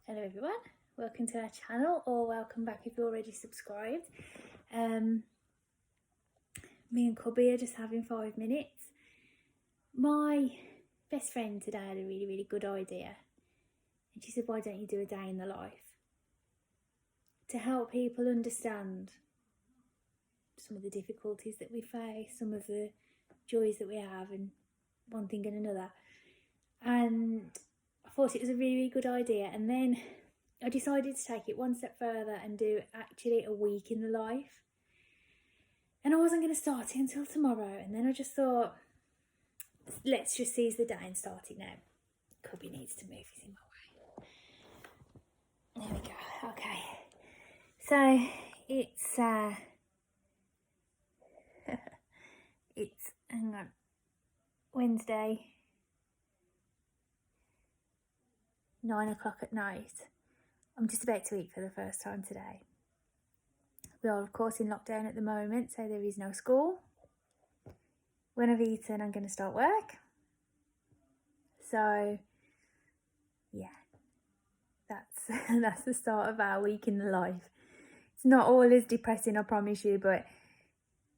Hello everyone, welcome to our channel, or welcome back if you're already subscribed. Me and Cubby are just having 5 minutes. My best friend today had a really good idea, and she said, why don't you do a day in the life to help people understand some of the difficulties that we face, some of the joys that we have, and one thing and another. And I thought it was a really good idea, and then I decided to take it one step further and do actually a week in the life. And I wasn't going to start it until tomorrow, and then I just thought, let's just seize the day and start it now. Cubby needs to move, he's in my way. There we go, okay. So it's hang on, Wednesday, 9 o'clock at night. I'm just about to eat for the first time today. We are of course in lockdown at the moment, so there is no school. When I've eaten, I'm going to start work. So yeah, that's the start of our week in the life. It's not all as depressing, I promise you, but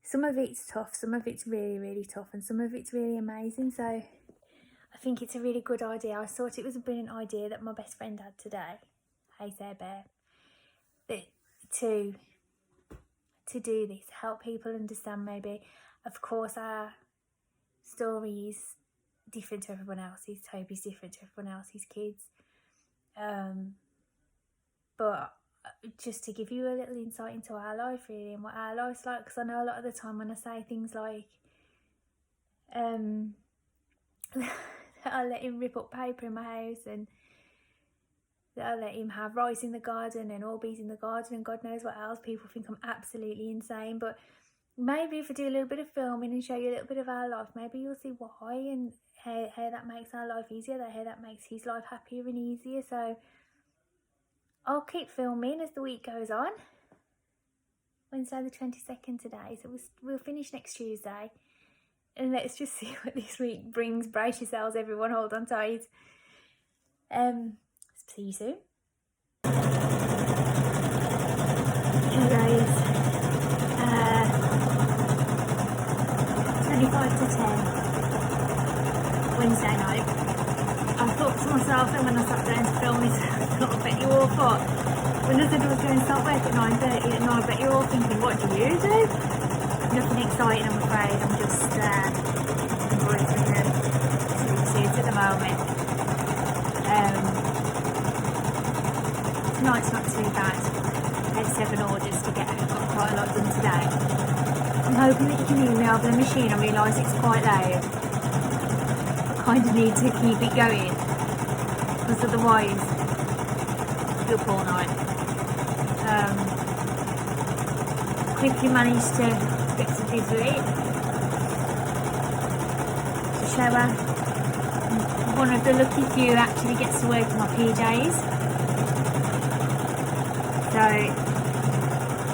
some of it's tough, some of it's really tough, and some of it's really amazing. So I think it's a really good idea. I thought it was a brilliant idea that my best friend had today. Hey there, Bear. To do this, help people understand maybe. Of course, our story is different to everyone else's. Toby's different to everyone else's kids. But just to give you a little insight into our life, really, and what our life's like. Because I know a lot of the time when I say things like, I'll let him rip up paper in my house, and I'll let him have rice in the garden and all bees in the garden and God knows what else. People think I'm absolutely insane, but maybe if I do a little bit of filming and show you a little bit of our life, maybe you'll see why, and how that makes our life easier, how that makes his life happier and easier. So I'll keep filming as the week goes on. Wednesday the 22nd today, so we'll finish next Tuesday. And let's just see what this week brings. Brace yourselves, everyone. Hold on tight. See you soon. Hey guys. 25 to 10. Wednesday night. I thought to myself, and when I sat down to film this, I bet you all thought, when I said I was going to start work at 9:30 at night, I bet you're all thinking, what do you do? Nothing exciting, I'm afraid. I'm just embroidering a suit at the moment. Tonight's not too bad. I had 7 orders to get out. I've got quite a lot done today. I'm hoping that you can hear me over the machine. I realise it's quite loud. I kind of need to keep it going, because otherwise I'll be up all night. Quickly managed to get some food to eat, to shower. One of the lucky few actually gets to work in my PJs. So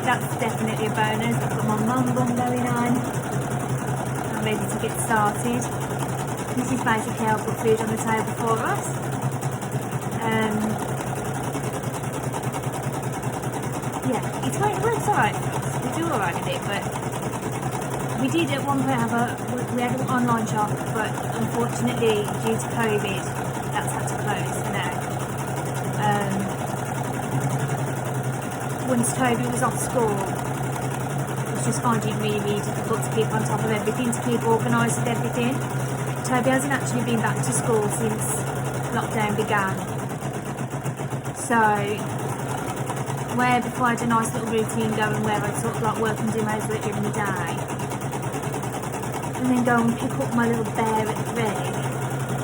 that's definitely a bonus. I've got my mum bun going on. I'm ready to get started. This is basically how I put food on the table for us. Yeah, it works alright for us. We do alright with it, but we did at one point we had an online shop, but unfortunately due to COVID that's had to close for now. Once Toby was off school, I was just finding it really difficult to keep on top of everything, to keep organised with everything. Toby hasn't actually been back to school since lockdown began. So, where before I had a nice little routine going where I'd sort of like work and do my homework during the day, and then go and pick up my little bear at 3.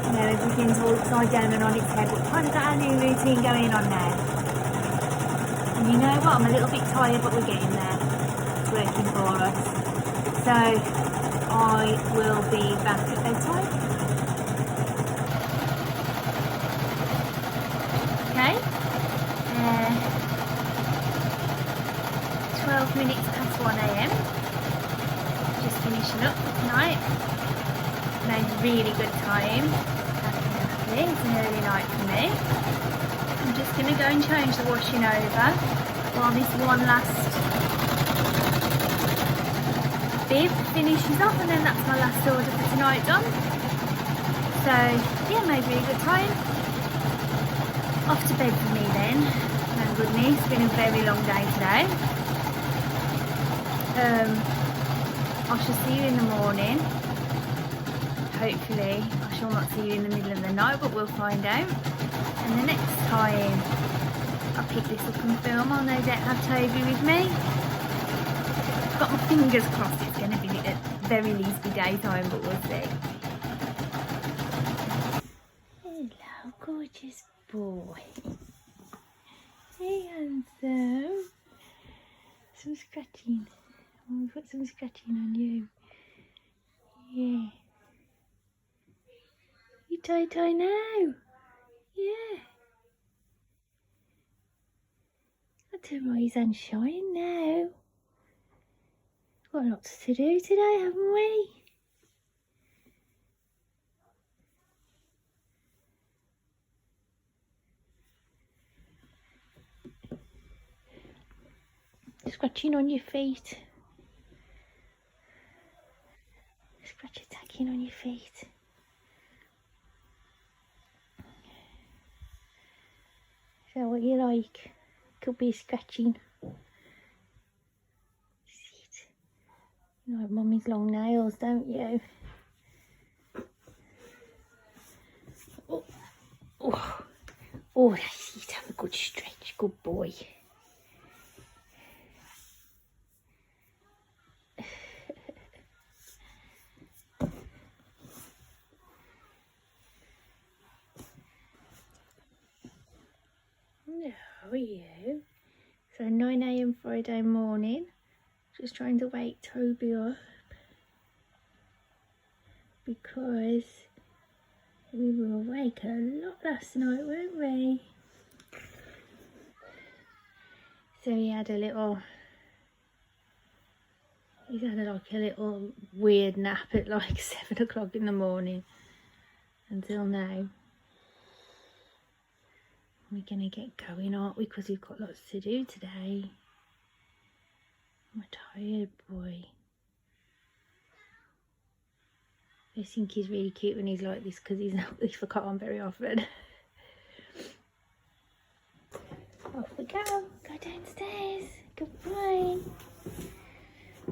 You know, everything's all upside down and on its head, but we've kind of got our new routine going on now. And you know what, I'm a little bit tired, but we're getting there. It's working for us. So I will be back at bedtime. Okay. 12 minutes past 1 AM. Just finishing up for tonight. And a really good time. It's an early night for me. I'm just going to go and change the washing over while this one last bib finishes off, and then that's my last order for tonight done. So yeah, maybe a good time. Off to bed for me then. Thank goodness, it's been a very long day today. I shall see you in the morning. Hopefully I shall not see you in the middle of the night, but we'll find out. And the next time I pick this up and film, I'll no doubt have Toby with me. Got my fingers crossed it's going to be at very least be daytime, but we'll see. Hello, gorgeous boy. Hey, handsome. Some scratching. Oh, we've got some scratching on you. Yeah. You tie now. Yeah. Got to rise and shine now. Got lots to do today, haven't we? Scratching on your feet. Scratch attacking on your feet. Is that what you like? Could be scratching. You like mummy's long nails, don't you? Oh, oh, oh, that's it. Have a good stretch, good boy. How are you? So 9 AM Friday morning. Just trying to wake Toby up because we were awake a lot last night, weren't we? So he had like a little weird nap at like 7 o'clock in the morning until now. We're gonna get going, aren't we? Because we've got lots to do today. I'm a tired boy. I think he's really cute when he's like this because he's forgot on very often. Off we go. Go downstairs. Good boy.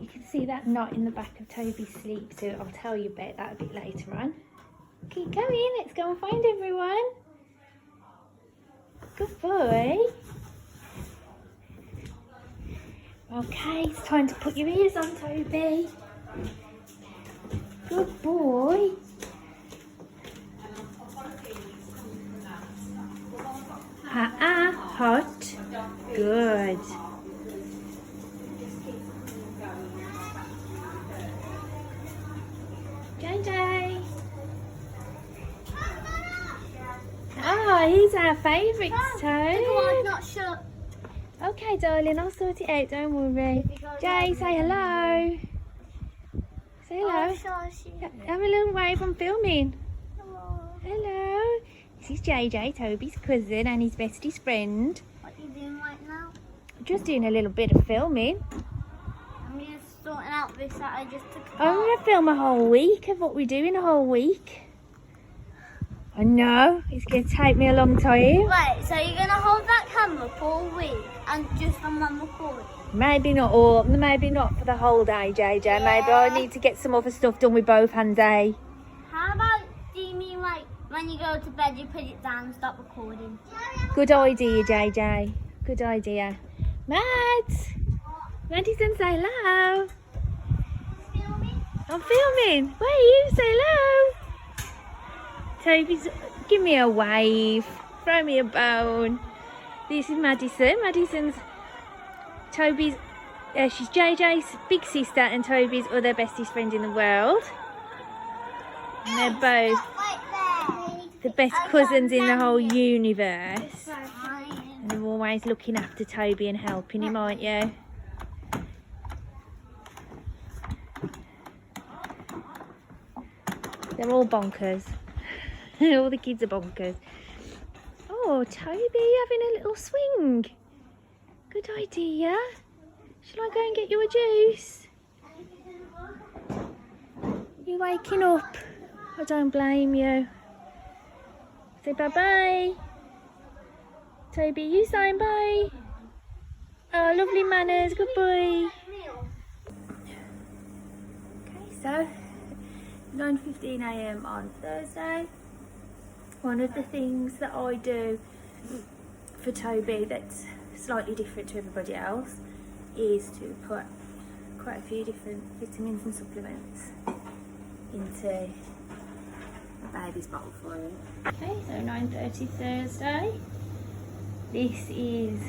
You can see that knot in the back of Toby's sleep, so I'll tell you about that a bit later on. Keep going. Let's go and find everyone. Good boy. Okay, it's time to put your ears on, Toby. Good boy. Hot. Good. JJ. Oh, he's our favourite, Toad. The not shut. Okay, darling, I'll sort it out, don't worry. Jay, say hello. Say hello. Have a little wave, I'm filming. Hello. This is JJ, Toby's cousin and his bestest friend. What are you doing right now? Just doing a little bit of filming. I'm just sorting out this that I just took I'm going to film a whole week of what we do in a whole week. I know, it's going to take me a long time. Wait, so you're going to hold that camera for a week and just on one recording? Maybe not all, maybe not for the whole day, JJ. Yeah. Maybe I need to get some other stuff done with both hands, eh? How about, do you mean like when you go to bed you put it down and stop recording? Good idea, JJ. Good idea. Matt! Madison, say hello. Filming? I'm filming. Where are you? Say hello. Toby's, give me a wave. Throw me a bone. This is Madison. Madison's Toby's, she's JJ's big sister and Toby's other bestest friend in the world. And they're both the best cousins in the whole universe. And they're always looking after Toby and helping him, aren't you? They're all bonkers. All the kids are bonkers. Oh, Toby, having a little swing. Good idea. Shall I go and get you a juice? You waking up? I don't blame you. Say bye-bye. Toby, you saying bye? Oh, lovely manners. Good boy. Okay, so 9:15 AM on Thursday. One of the things that I do for Toby that's slightly different to everybody else is to put quite a few different vitamins and supplements into a baby's bottle for him. Okay, so 9:30 Thursday. This is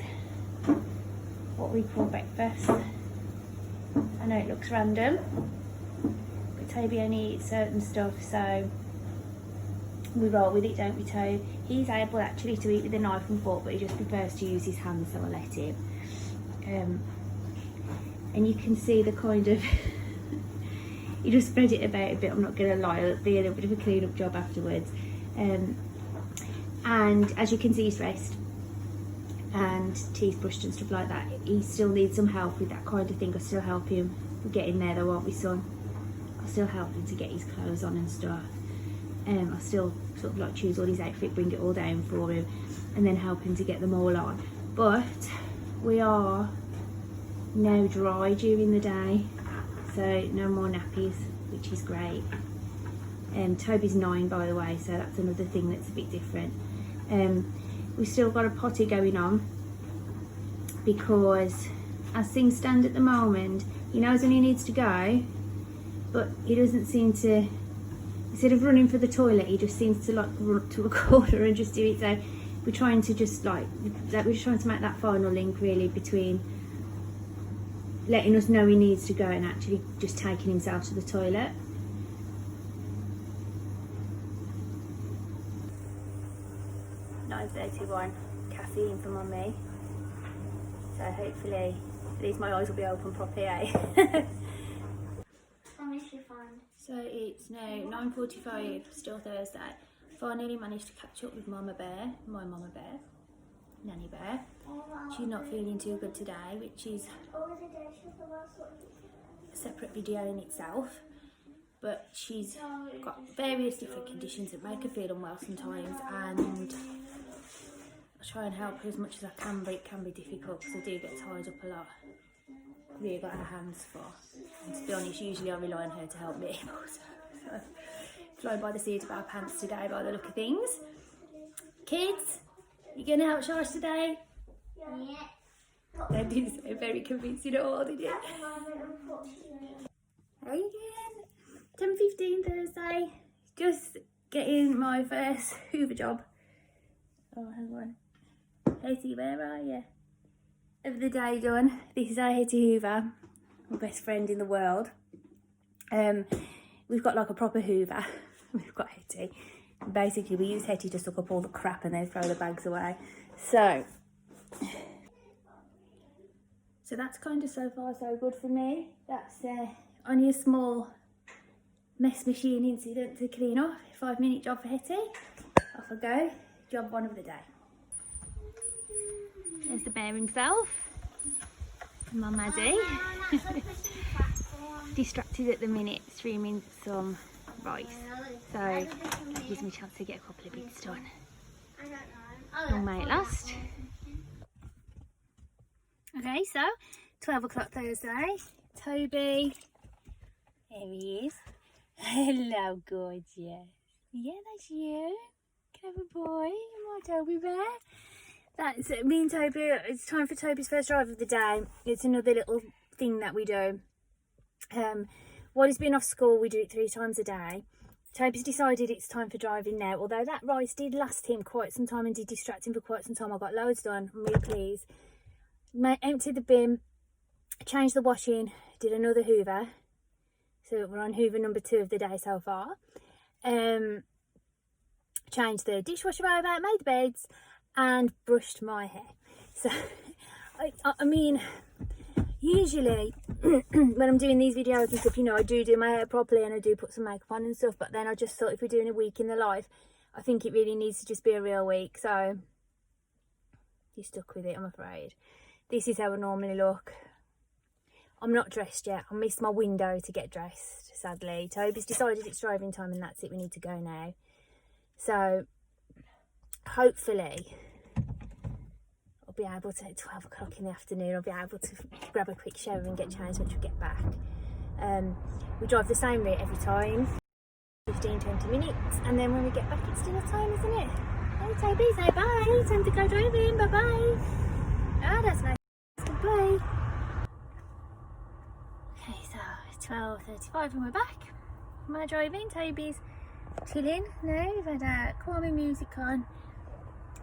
what we call breakfast. I know it looks random, but Toby only eats certain stuff, so we roll with it, don't we, Toby? He's able actually to eat with a knife and fork, but he just prefers to use his hands, so I let him. And you can see the kind of you just spread it about a bit. I'm not gonna lie, it'll be a little bit of a clean up job afterwards. And as you can see, he's dressed and teeth brushed and stuff like that. He still needs some help with that kind of thing. I still help him get in there though, won't we, son? I still help him to get his clothes on and stuff. I still sort of like choose all his outfit, bring it all down for him, and then help him to get them all on. But we are now dry during the day, so no more nappies, which is great. Toby's 9, by the way, so that's another thing that's a bit different. We've still got a potty going on because as things stand at the moment, he knows when he needs to go, but he doesn't seem to, instead of running for the toilet, he just seems to like run up to a corner and just do it. So we're trying to just like, we're just trying to make that final link really between letting us know he needs to go and actually just taking himself to the toilet. .31, caffeine for mummy. So hopefully at least my eyes will be open properly, eh? So it's now 9:45, still Thursday. Finally managed to catch up with Mama Bear, my Mama Bear, Nanny Bear. She's not feeling too good today, which is a separate video in itself. But she's got various different conditions that make her feel unwell sometimes, and I try and help her as much as I can, but it can be difficult because I do get tied up a lot. Really got her hands for, and to be honest, usually I rely on her to help me. So flying by the seat of our pants today by the look of things. Kids, you gonna help Charles today? Yeah. That didn't sound very convincing at all, did it? How you doing? 10:15 Thursday. Just getting my first Hoover job. Oh, hang on. Hetty, where are you? Of the day done. This is our Hetty Hoover, my best friend in the world. We've got like a proper Hoover. We've got Hetty. Basically, we use Hetty to suck up all the crap and then throw the bags away. So that's kind of so far so good for me. That's only a small mess machine incident to clean off. 5-minute job for Hetty. Off I go. Job 1 of the day. There's the bear himself. Mum Maddie. Distracted at the minute, streaming some rice. So that gives me a chance to get a couple of bits done. Long may it last. Okay, so 12 o'clock Thursday. Toby. There he is. Hello, gorgeous. Yeah, that's you. Clever boy. My Toby bear. That's me and Toby. It's time for Toby's first drive of the day. It's another little thing that we do. While he's been off school, we do it 3 times a day. Toby's decided it's time for driving now. Although that rice did last him quite some time and did distract him for quite some time. I got loads done. I'm really pleased. Emptied the bin, changed the washing, did another Hoover. So we're on Hoover number 2 of the day so far. Changed the dishwasher over, made the beds, and brushed my hair. So, I mean, usually when I'm doing these videos and stuff, you know, I do my hair properly and I do put some makeup on and stuff. But then I just thought if we're doing a week in the life, I think it really needs to just be a real week. So you're stuck with it, I'm afraid. This is how I normally look. I'm not dressed yet. I missed my window to get dressed, sadly. Toby's decided it's driving time and that's it, we need to go now. So hopefully I'll be able to, at 12 o'clock in the afternoon, I'll be able to grab a quick shower and get changed once we get back. We drive the same route every time, 15-20 minutes, and then when we get back it's dinner time, isn't it? Hey Toby, say bye, time to go driving, bye bye. Ah, that's nice, goodbye. Okay, so it's 12:35 and we're back. Am I driving? Toby's chilling now. We've had calming music on.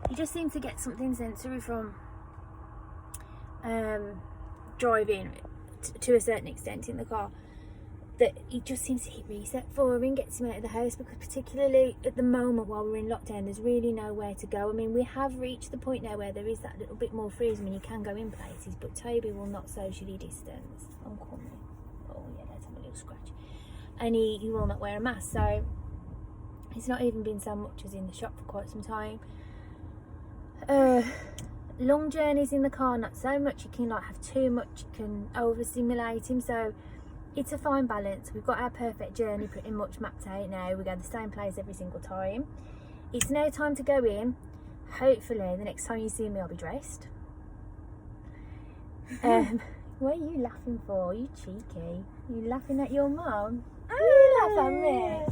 He just seems to get something sensory from driving to a certain extent in the car, that he just seems to hit reset for him and gets him out of the house, because particularly at the moment while we're in lockdown there's really nowhere to go. I mean, we have reached the point now where there is that little bit more freedom and you can go in places, but Toby will not socially distance. I'm coming. Oh yeah, let's have a little scratch. And he will not wear a mask, so he's not even been so much as in the shop for quite some time. Long journeys in the car, not so much. You can like have too much, you can overstimulate him, so it's a fine balance. We've got our perfect journey pretty much mapped out now. We go the same place every single time. It's now time to go in. Hopefully the next time you see me I'll be dressed. What are you laughing for? You cheeky. You laughing at your mum? You laugh at me.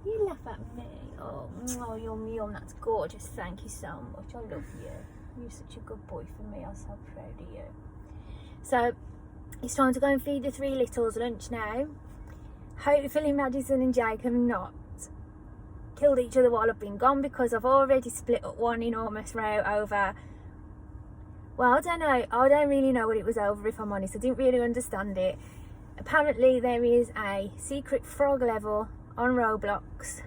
You laugh at me. Oh, you're that's gorgeous. Thank you so much. I love you. You're such a good boy for me. I'm so proud of you. So it's time to go and feed the three littles lunch now. Hopefully Madison and Jake have not killed each other while I've been gone, because I've already split up one enormous row over, well, I don't know. I don't really know what it was over, if I'm honest. I didn't really understand it. Apparently there is a secret frog level on Roblox.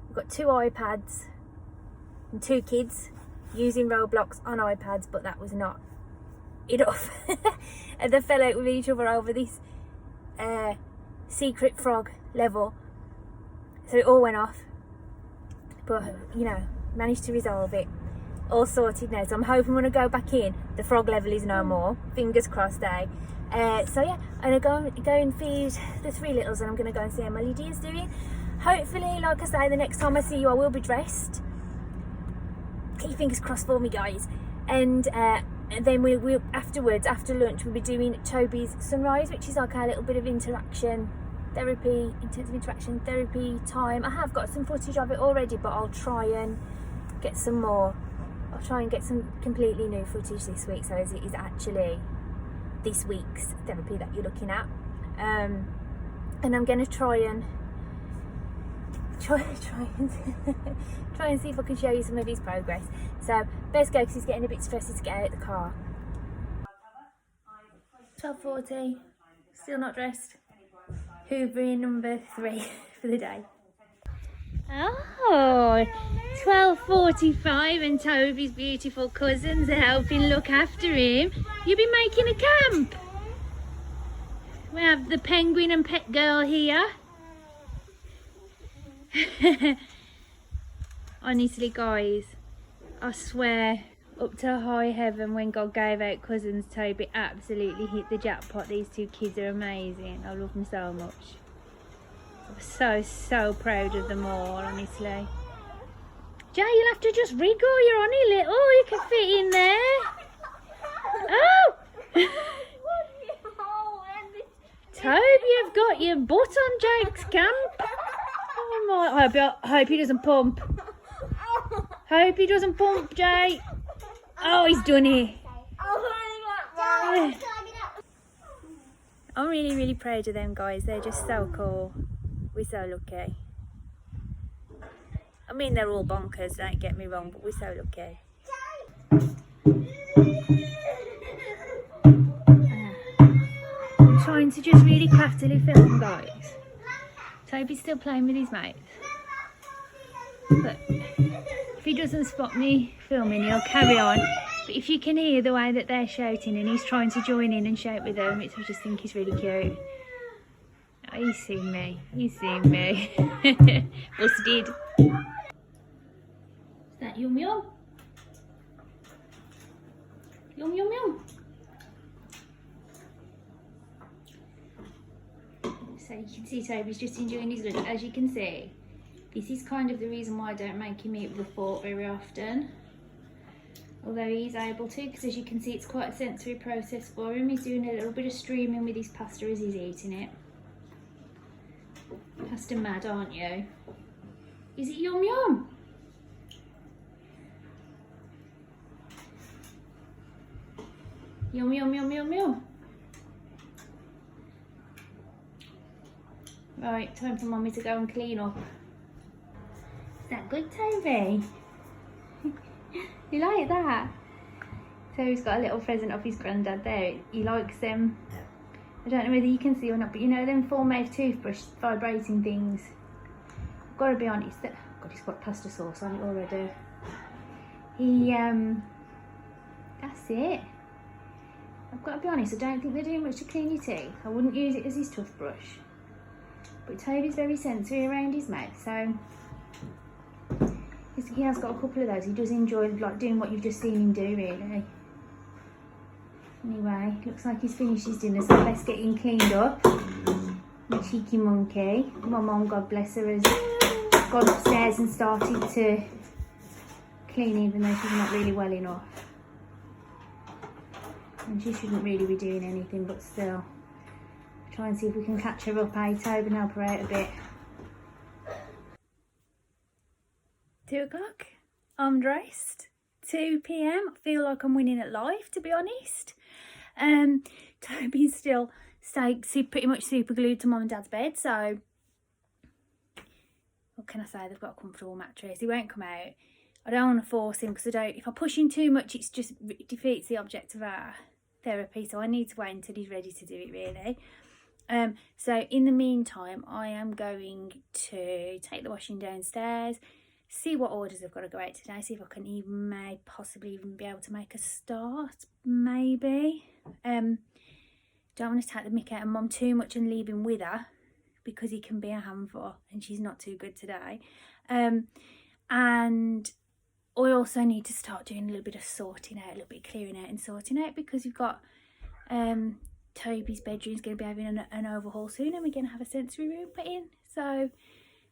We've got 2 iPads and 2 kids using Roblox on iPads, but that was not enough. And they fell out with each other over this secret frog level, so it all went off, but you know, managed to resolve it, all sorted now. So I'm hoping when I go back in the frog level is no more, fingers crossed, eh? So yeah, I'm gonna go and feed the 3 littles, and I'm gonna go and see how my Lydia's doing. Hopefully, like I say, the next time I see you I will be dressed. Keep your fingers crossed for me, guys. And then we'll afterwards, after lunch, we'll be doing Toby's sunrise, which is like our little bit of intensive interaction therapy time. I have got some footage of it already, but I'll try and get some more. I'll try and get some completely new footage this week, so as it is actually this week's therapy that you're looking at. And I'm going to try and see if I can show you some of his progress. So best go, because he's getting a bit stressed to get out of the car. 12:40, still not dressed. Hoovering number 3 for the day. Oh, 12:45 and Toby's beautiful cousins are helping look after him. You've been making a camp. We have the penguin and pet girl here. Honestly guys, I swear up to high heaven, when God gave out cousins, Toby absolutely hit the jackpot. These 2 kids are amazing. I love them so much. I'm so proud of them all, honestly. Jay, you'll have to just wriggle. You're only little, you can fit in there. Oh! Toby, you've got your butt on Jake's camp. Oh my, I hope he doesn't pump. Hope he doesn't pump, Jake. Oh, he's done it. I'm really proud of them guys. They're just so cool. We're so lucky. I mean, they're all bonkers, don't get me wrong, but we're so lucky. I'm trying to just really craftily film, guys. Toby's still playing with his mates. But if he doesn't spot me filming, he'll carry on. But if you can hear the way that they're shouting and he's trying to join in and shout with them, I just think he's really cute. Oh, he's seen me. He's seen me. Busted. Is that yum yum? Yum, yum, yum. So you can see Toby's just enjoying his lunch. As you can see, this is kind of the reason why I don't make him eat with a fork very often. Although he's able to, because as you can see it's quite a sensory process for him. He's doing a little bit of streaming with his pasta as he's eating it. Pasta mad, aren't you? Is it yum yum? Yum yum yum yum yum. Right, time for Mummy to go and clean up. Is that good, Toby? You like that? Toby's got a little present off his granddad there. He likes them. I don't know whether you can see or not, but you know them full-mouth toothbrush vibrating things. I've got to be honest, God, he's got pasta sauce on it already. That's it. I've got to be honest, I don't think they're doing much to clean your teeth. I wouldn't use it as his toothbrush. But Toby's very sensory around his mouth, so he has got a couple of those. He does enjoy like doing what you've just seen him do, really. Anyway, looks like he's finished his dinner, so let's get him cleaned up. The cheeky monkey. My mum, God bless her, has gone upstairs and started to clean, even though she's not really well enough. And she shouldn't really be doing anything, but still. Try and see if we can catch her up, Toby, and help her out a bit. 2 o'clock, I'm dressed. 2 p.m, I feel like I'm winning at life, to be honest. Toby's still pretty much super glued to Mum and Dad's bed, so what can I say, they've got a comfortable mattress. He won't come out. I don't want to force him, because if I push him too much, it defeats the object of our therapy, so I need to wait until he's ready to do it, really. So in the meantime, I am going to take the washing downstairs, see what orders I've got to go out today, see if I can possibly even be able to make a start, maybe. Don't want to take the mick out of Mum too much and leave him with her, because he can be a handful and she's not too good today. And I also need to start doing a little bit of sorting out, a little bit of clearing out and sorting out, because we've got Toby's bedroom's going to be having an overhaul soon, and we're going to have a sensory room put in, so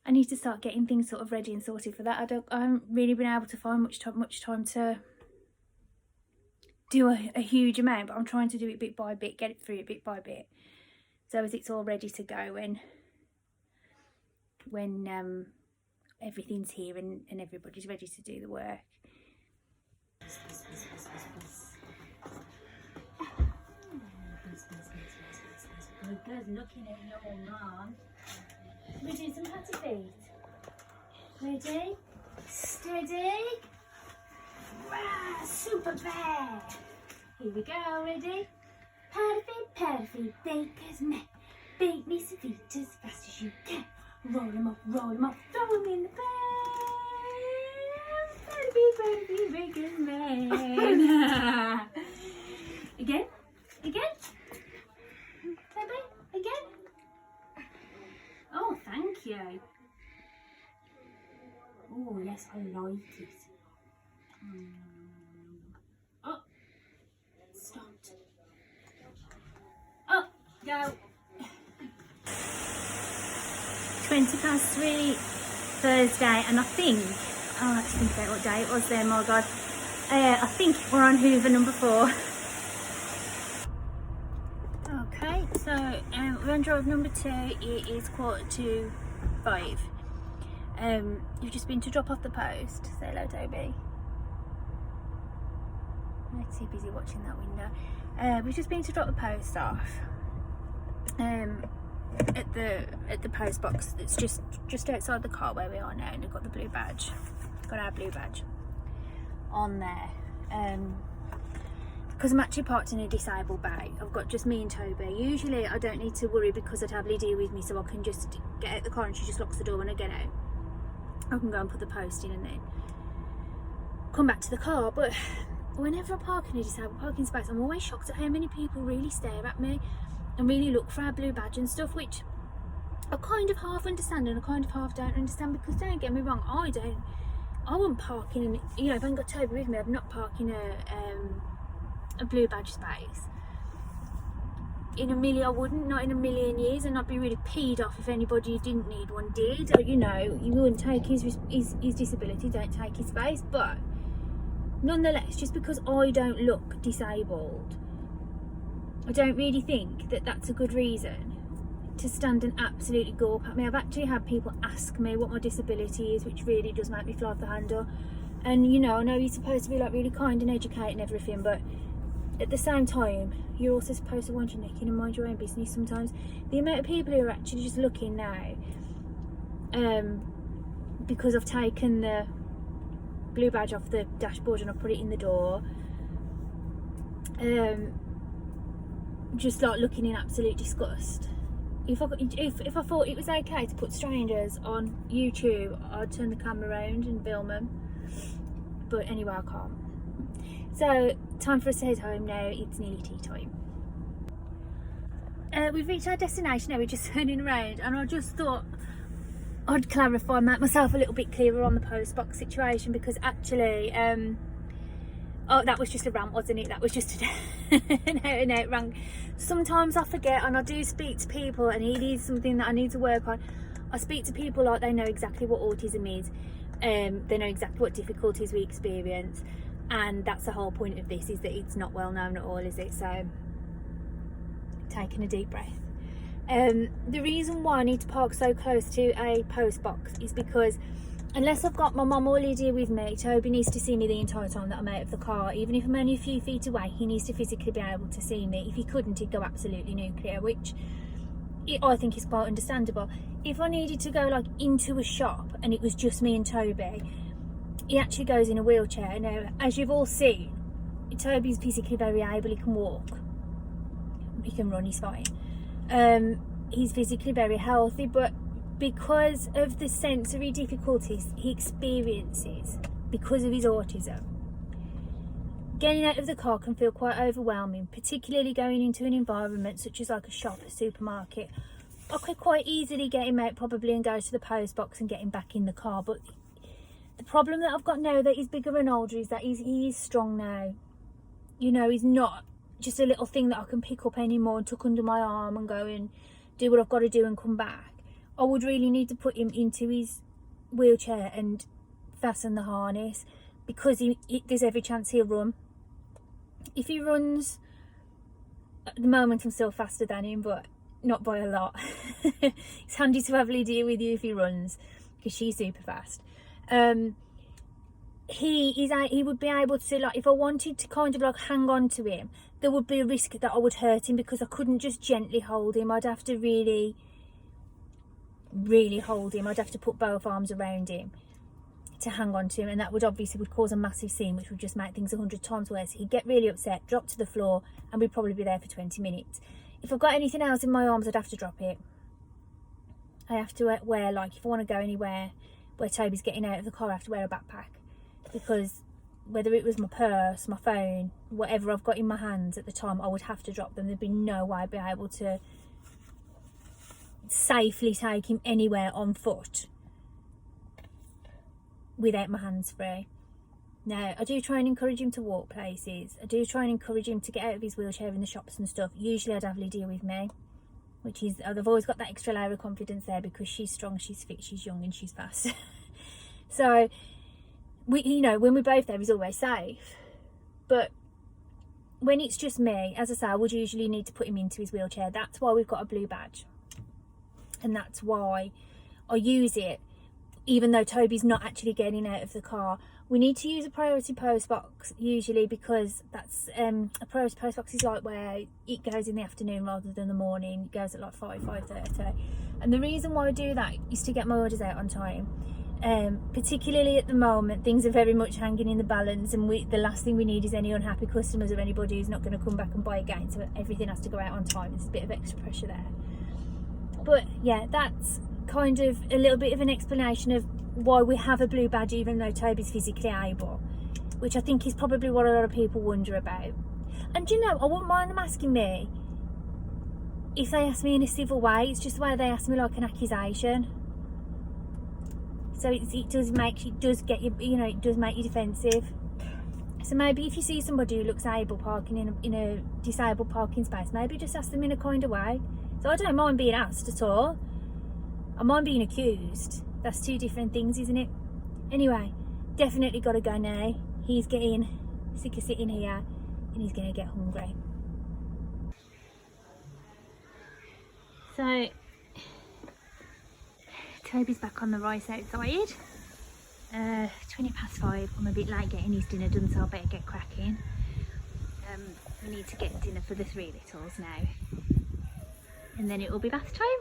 I need to start getting things sort of ready and sorted for that. I haven't really been able to find much time to do a huge amount, but I'm trying to do it bit by bit, get it through it bit by bit, so as it's all ready to go when everything's here and everybody's ready to do the work. Good looking at your mum. We're doing some patty feet. Ready? Steady. Rah, super bear. Here we go, ready? Patty feet, baker's man. Bake me some feet as fast as you can. Roll them up, throw them in the pan. Patty feet, baker's man. Again. Again. Oh, thank you. Oh, yes, I like it. Oh, stopped. Oh, go. 3:20, Thursday, and I think, let's think about what day it was there, my God. I think we're on Hoover number 4. Okay, so we're on drive number 2. It is 4:45. You've just been to drop off the post. Say hello, Toby. Let's see, busy watching that window. We've just been to drop the post off at the post box that's just outside the car where we are now, and we've got the blue badge. Got our blue badge on there. Because I'm actually parked in a disabled bay. I've got just me and Toby. Usually I don't need to worry, because I'd have Lydia with me, so I can just get out the car and she just locks the door when I get out. I can go and put the post in and then come back to the car. But whenever I park in a disabled parking space, I'm always shocked at how many people really stare at me and really look for our blue badge and stuff, which I kind of half understand and I kind of half don't understand, because don't get me wrong, I wouldn't park in, if I haven't got Toby with me, I'd not park in a a blue badge space. In a million, I wouldn't, not in a million years, and I'd be really peed off if anybody who didn't need one did. Or, you know, you wouldn't take his disability, don't take his space. But nonetheless, just because I don't look disabled, I don't really think that that's a good reason to stand and absolutely gawp at me. I've actually had people ask me what my disability is, which really does make me fly off the handle. And you know, I know you're supposed to be like really kind and educated and everything, but at the same time, you're also supposed to wind your neck in and mind your own business sometimes. The amount of people who are actually just looking now, because I've taken the blue badge off the dashboard and I put it in the door, just like looking in absolute disgust. If I thought it was okay to put strangers on YouTube, I'd turn the camera around and film them. But anyway, I can't. So, time for us to head home now. It's nearly tea time. We've reached our destination now. We're just turning around, and I just thought I'd clarify, make myself a little bit clearer on the post box situation, because actually, oh, that was just a rant, wasn't it? That was just an out and out rant. Sometimes I forget, and I do speak to people, and it is something that I need to work on. I speak to people like they know exactly what autism is. They know exactly what difficulties we experience, and that's the whole point of this, is that it's not well known at all, is it? So, taking a deep breath. The reason why I need to park so close to a post box is because unless I've got my mum or Lydia with me, Toby needs to see me the entire time that I'm out of the car. Even if I'm only a few feet away, he needs to physically be able to see me. If he couldn't, he'd go absolutely nuclear, which I think is quite understandable. If I needed to go like into a shop and it was just me and Toby, he actually goes in a wheelchair. Now, as you've all seen, Toby's physically very able. He can walk, he can run, he's fine. He's physically very healthy, but because of the sensory difficulties he experiences because of his autism, getting out of the car can feel quite overwhelming, particularly going into an environment such as like a shop, a supermarket. I could quite easily get him out probably and go to the post box and get him back in the car, but the problem that I've got now that he's bigger and older is that he is strong now. You know, he's not just a little thing that I can pick up anymore and tuck under my arm and go and do what I've got to do and come back. I would really need to put him into his wheelchair and fasten the harness, because there's every chance he'll run. If he runs, at the moment I'm still faster than him, but not by a lot. It's handy to have Lydia with you if he runs, because she's super fast. He would be able to, like, if I wanted to kind of like hang on to him, there would be a risk that I would hurt him, because I couldn't just gently hold him. I'd have to really hold him. I'd have to put both arms around him to hang on to him, and that would obviously cause a massive scene, which would just make things 100 times worse. He'd get really upset, drop to the floor, and we'd probably be there for 20 minutes. If I've got anything else in my arms, I'd have to drop it. I have to wear, like, if I want to go anywhere where Toby's getting out of the car, I have to wear a backpack, because whether it was my purse, my phone, whatever I've got in my hands at the time, I would have to drop them. There'd be no way I'd be able to safely take him anywhere on foot without my hands free. Now, I do try and encourage him to walk places. I do try and encourage him to get out of his wheelchair in the shops and stuff. Usually I'd have Lydia with me, which is, I've always got that extra layer of confidence there, because she's strong, she's fit, she's young, and she's fast. So, you know, when we're both there, he's always safe. But when it's just me, as I say, I would usually need to put him into his wheelchair. That's why we've got a blue badge. And that's why I use it, even though Toby's not actually getting out of the car. We need to use a priority post box usually, because that's a priority post box is like where it goes in the afternoon rather than the morning. It goes at like 5:30. And the reason why I do that is to get my orders out on time. Particularly at the moment, things are very much hanging in the balance, and the last thing we need is any unhappy customers or anybody who's not going to come back and buy again. So everything has to go out on time. There's a bit of extra pressure there. But yeah, that's kind of a little bit of an explanation of why we have a blue badge even though Toby's physically able, which I think is probably what a lot of people wonder about. And you know, I wouldn't mind them asking me if they ask me in a civil way. It's just the way they ask me, like an accusation. So it does get you, you know, it does make you defensive. So maybe if you see somebody who looks able parking in a disabled parking space, maybe just ask them in a kind of way. So I don't mind being asked at all. I mind being accused. That's two different things, isn't it? Anyway, definitely got to go now. He's getting sick of sitting here and he's going to get hungry. So, Toby's back on the rice outside. 5:20. I'm a bit late getting his dinner done, so I better get cracking. We need to get dinner for the 3 littles now, and then it will be bath time.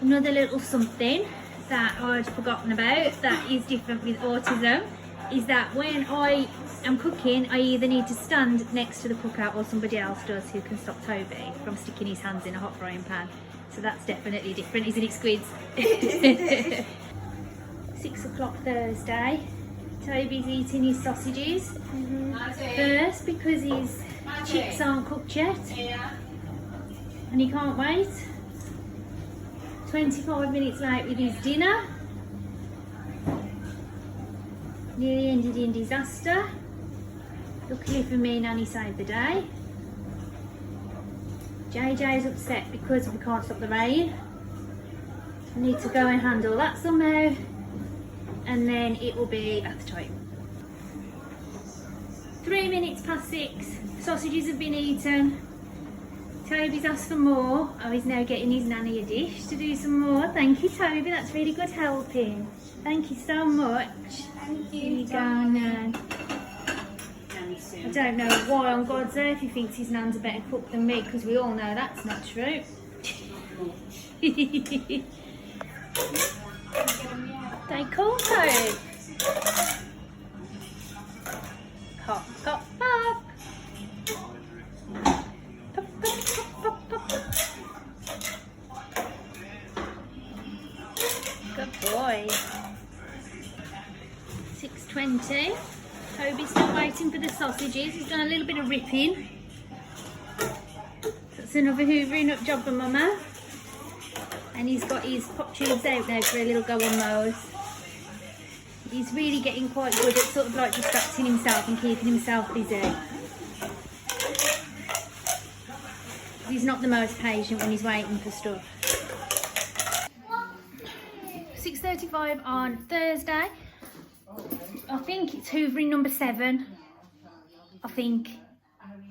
Another little something that I'd forgotten about that is different with autism is that when I am cooking, I either need to stand next to the cooker or somebody else does who can stop Toby from sticking his hands in a hot frying pan. So that's definitely different, isn't it, squids? 6 o'clock Thursday. Toby's eating his sausages first because his chips aren't cooked yet. And he can't wait. 25 minutes late with his dinner. Nearly ended in disaster. Luckily for me, Nanny saved the day. JJ's upset because we can't stop the rain. I need to go and handle that somehow, and then it will be bath time. 3 minutes past 6. Sausages have been eaten. Toby's asked for more. Oh, he's now getting his nanny a dish to do some more. Thank you, Toby. That's really good helping. Thank you so much. Thank you. Here you go, Nan. I don't know why on God's earth he thinks his nan's a better cook than me, because we all know that's not true. They call Toad. Pop, pop, pop. Pop, pop, pop, pop, pop. Good boy. 6:20. Toby's still waiting for the sausages. He's done a little bit of ripping. That's another hoovering up job for Mama. And he's got his pop tubes out now for a little go on those. He's really getting quite good at sort of like distracting himself and keeping himself busy. He's not the most patient when he's waiting for stuff. 6:35 on Thursday. I think it's hoovering number 7. I think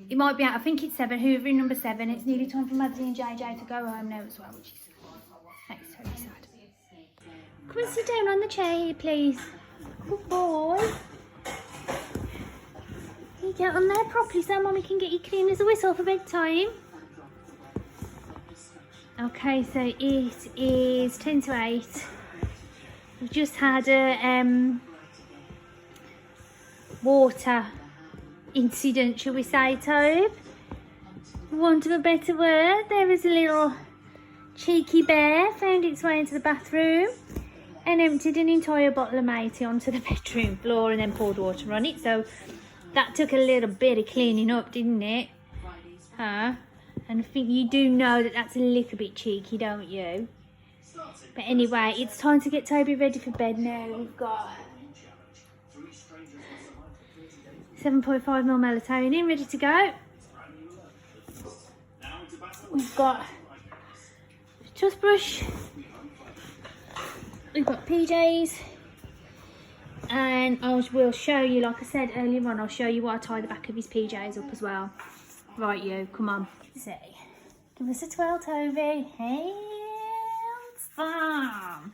it might be out. I think it's 7, hoovering number 7. It's nearly time for Maddie and JJ to go home now as well, which is makes me very sad. Come and sit down on the chair, please. Good boy. You get on there properly so Mummy can get you clean as a whistle for bedtime. Okay, so it is 10 to 8. We've just had a water incident, shall we say, Tobe? For want of a better word, there was a little cheeky bear found its way into the bathroom and emptied an entire bottle of matey onto the bedroom floor and then poured water on it. So that took a little bit of cleaning up, didn't it? And I think you do know that that's a little bit cheeky, don't you? But anyway, it's time to get Toby ready for bed now. We've got 7.5ml melatonin ready to go. We've got a toothbrush. We've got PJs. And I will show you, like I said earlier on, I'll show you what I tie the back of his PJs up as well. Right, you, come on. See. Give us a twirl, Toby. Handsome.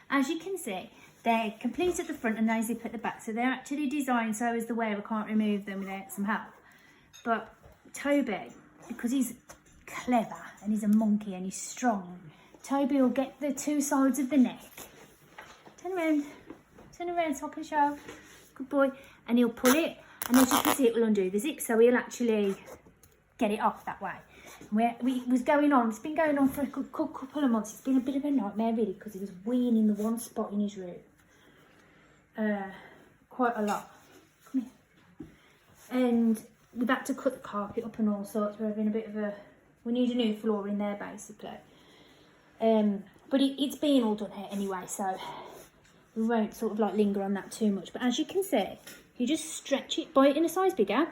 As you can see, they're complete at the front and they zip at the back, so they're actually designed so as the wearer can't remove them without some help. But Toby, because he's clever and he's a monkey and he's strong, Toby will get the 2 sides of the neck. Turn around so I can show. Good boy. And he'll pull it, and as you can see, it will undo the zip, so he'll actually get it off that way. It was going on, it's been going on for a couple of months. It's been a bit of a nightmare really, because he was weeing in the one spot in his room. Quite a lot. Come here. And we've had to cut the carpet up and all sorts. We're having a bit of a, we need a new floor in there basically. But it's being all done here anyway, so we won't sort of like linger on that too much. But as you can see, you just stretch it, buy it in a size bigger,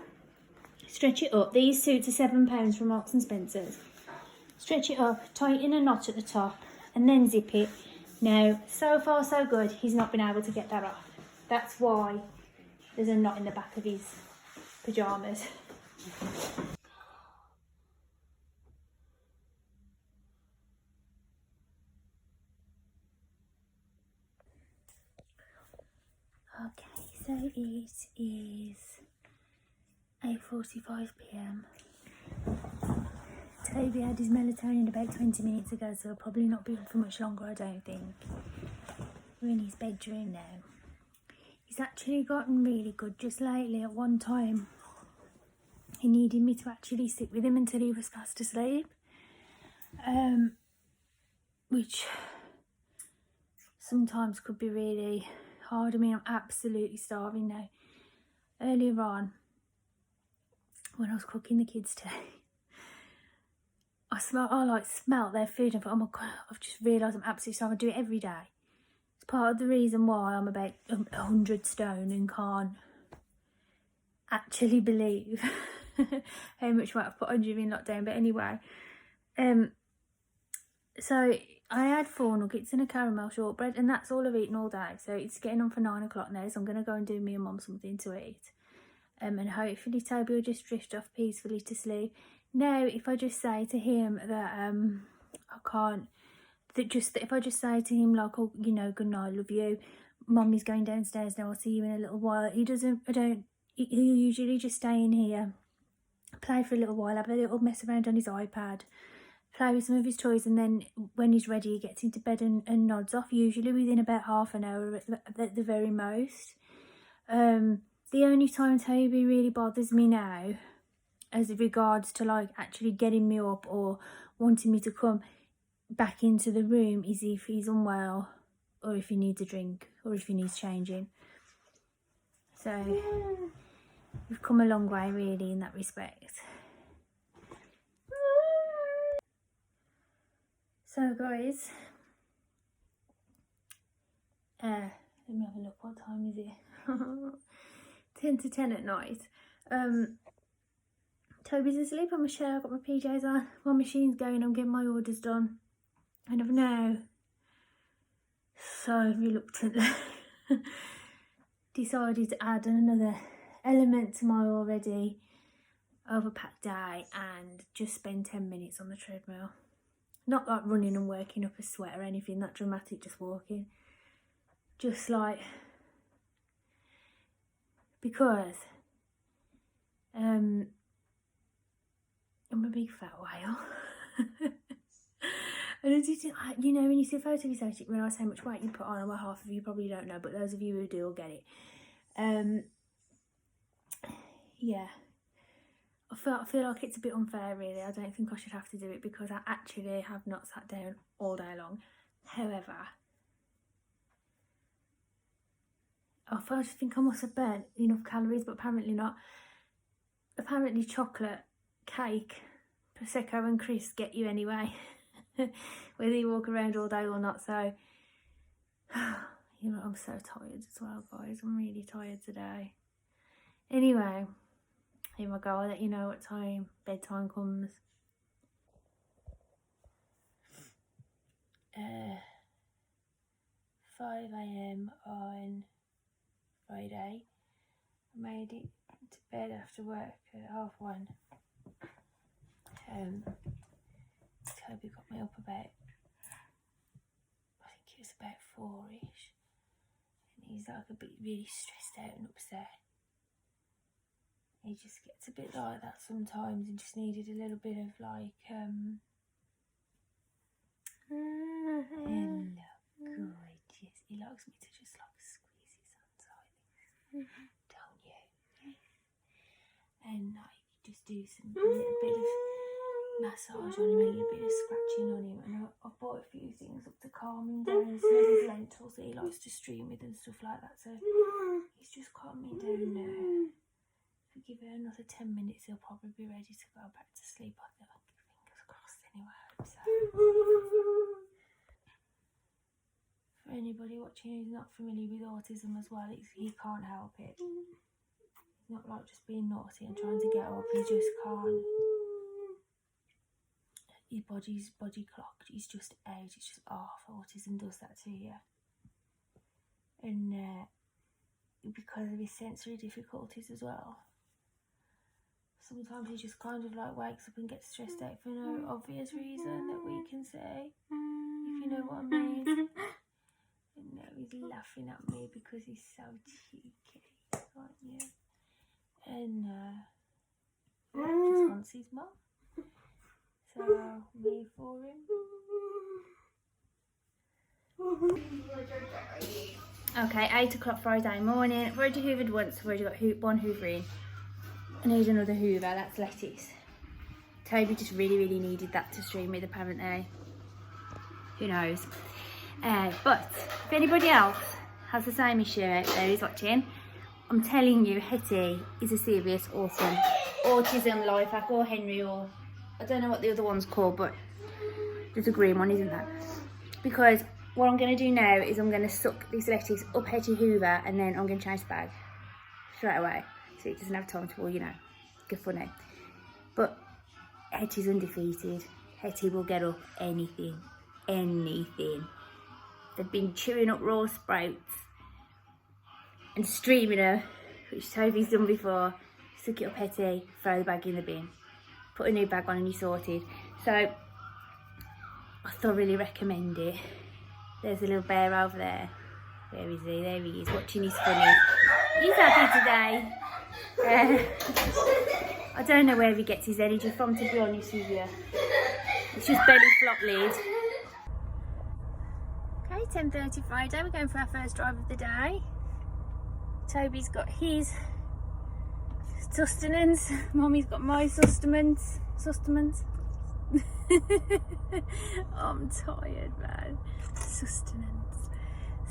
stretch it up. These suits are £7 from Marks and Spencer's. Stretch it up, tighten a knot at the top, and then zip it. Now, so far so good, he's not been able to get that off. That's why there's a knot in the back of his pyjamas. Okay, so it is 8:45 p.m. Toby had his melatonin about 20 minutes ago, so he'll probably not be up for much longer, I don't think. We're in his bedroom now. He's actually gotten really good just lately. At one time, he needed me to actually sit with him until he was fast asleep. Which sometimes could be really hard. I mean, I'm absolutely starving now. Earlier on, when I was cooking the kids today, I smelt their food and I thought, oh my God, I've just realised I'm absolutely starving. I do it every day. It's part of the reason why I'm about 100 stone and can't actually believe how much weight I've put on during lockdown. But anyway, so I had 4 nuggets and a caramel shortbread, and that's all I've eaten all day. So it's getting on for 9 o'clock now, so I'm going to go and do me and Mum something to eat. And hopefully Toby will just drift off peacefully to sleep. Now, if I just say to him that if I just say to him like, oh, you know, good night, love you, Mummy's going downstairs now, I'll see you in a little while. He'll usually just stay in here, play for a little while, have a little mess around on his iPad, play with some of his toys, and then when he's ready, he gets into bed and nods off, usually within about half an hour at the very most. The only time Toby really bothers me now, as regards to like actually getting me up or wanting me to come back into the room, is if he's unwell or if he needs a drink or if he needs changing. So we've come a long way really in that respect. So guys, let me have a look, what time is it? 10 to 10 at night. Toby's asleep on my chair, I've got my PJs on, my machine's going, I'm getting my orders done. And I've now, so reluctantly, decided to add another element to my already overpacked day and just spend 10 minutes on the treadmill. Not like running and working up a sweat or anything that dramatic, just walking. Just like, because I'm a big fat whale. And as you know, when you see a photo of yourself, you realise how much weight you put on. Well, half of you probably don't know, but those of you who do will get it. Yeah, I feel like it's a bit unfair really. I don't think I should have to do it because I actually have not sat down all day long. However, I just think I must have burnt enough calories, but apparently not. Apparently chocolate, cake, Prosecco and crisps get you anyway, whether you walk around all day or not. So, you know, I'm so tired as well, guys. I'm really tired today. Anyway, here we go. I'll let you know what time bedtime comes. 5 AM on Friday. I made it to bed after work at 1:30. Toby got me up about, I think it was about 4ish, and he's like a bit really stressed out and upset. He just gets a bit like that sometimes and just needed a little bit of like, hello, gorgeous. He likes me to just like squeeze his hands like this, don't you? And like just do a little bit of massage on him, a little bit of scratching on him, and I bought a few things up to calm him down. Some of his lentils that he likes to stream with and stuff like that, so he's just calming down now. If we give it another 10 minutes, he'll probably be ready to go back to sleep. I think, fingers crossed anyway, I hope so. For anybody watching who's not familiar with autism as well, he can't help it. It's not like just being naughty and trying to get up, he just can't. His body clock is just out, it's just off. Autism does that to you. And because of his sensory difficulties as well, sometimes he just kind of like wakes up and gets stressed out for no obvious reason that we can see, if you know what I mean. And now he's laughing at me because he's so cheeky, aren't you? And just wants his mum. So me for him. Okay, 8 o'clock Friday morning. I've already hoovered once, I've already got one hoover in. I need another hoover, that's lettuce. Toby just really needed that to stream with apparently. Who knows? But if anybody else has the same issue out there who's watching, I'm telling you, Hetty is a serious autism life hack, or Henry, or I don't know what the other one's called, but there's a green one, isn't there? Because what I'm going to do now is I'm going to suck this lettuce up Hetty Hoover, and then I'm going to change the bag straight away, so it doesn't have time to, you know, get funny. But Hetty's undefeated. Hetty will get up anything. They've been chewing up raw sprouts and streaming her, which Toby's done before. Suck it up Hetty, throw the bag in the bin, put a new bag on and you're sorted. So I thoroughly recommend it. There's a little bear over there. Where is he? There he is, watching his funny. He's happy today. I don't know where he gets his energy from, to be honest with you. It's just belly flop lid. Okay, 10:30 Friday, we're going for our first drive of the day. Toby's got his sustenance, Mummy's got my sustenance. I'm tired, man. Sustenance.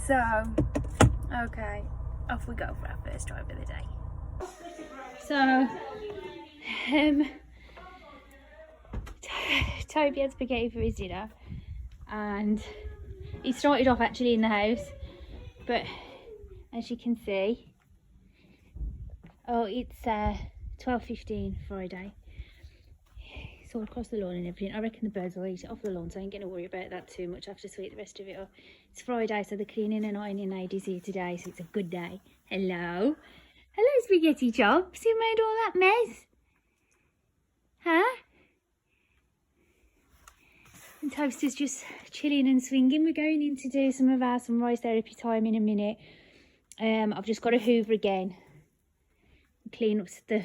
So, okay, off we go for our first drive of the day. So, Toby had spaghetti for his dinner, and he started off actually in the house, but as you can see, it's 12:15 Friday. It's all across the lawn and everything. I reckon the birds will eat it off the lawn, so I ain't going to worry about that too much. I have to sweep the rest of it up. It's Friday, so the cleaning and ironing lady's here today, so it's a good day. Hello. Hello, spaghetti chops. You made all that mess. Huh? And Toaster's just chilling and swinging. We're going in to do some of our sunrise therapy time in a minute. I've just got to hoover again. Clean up the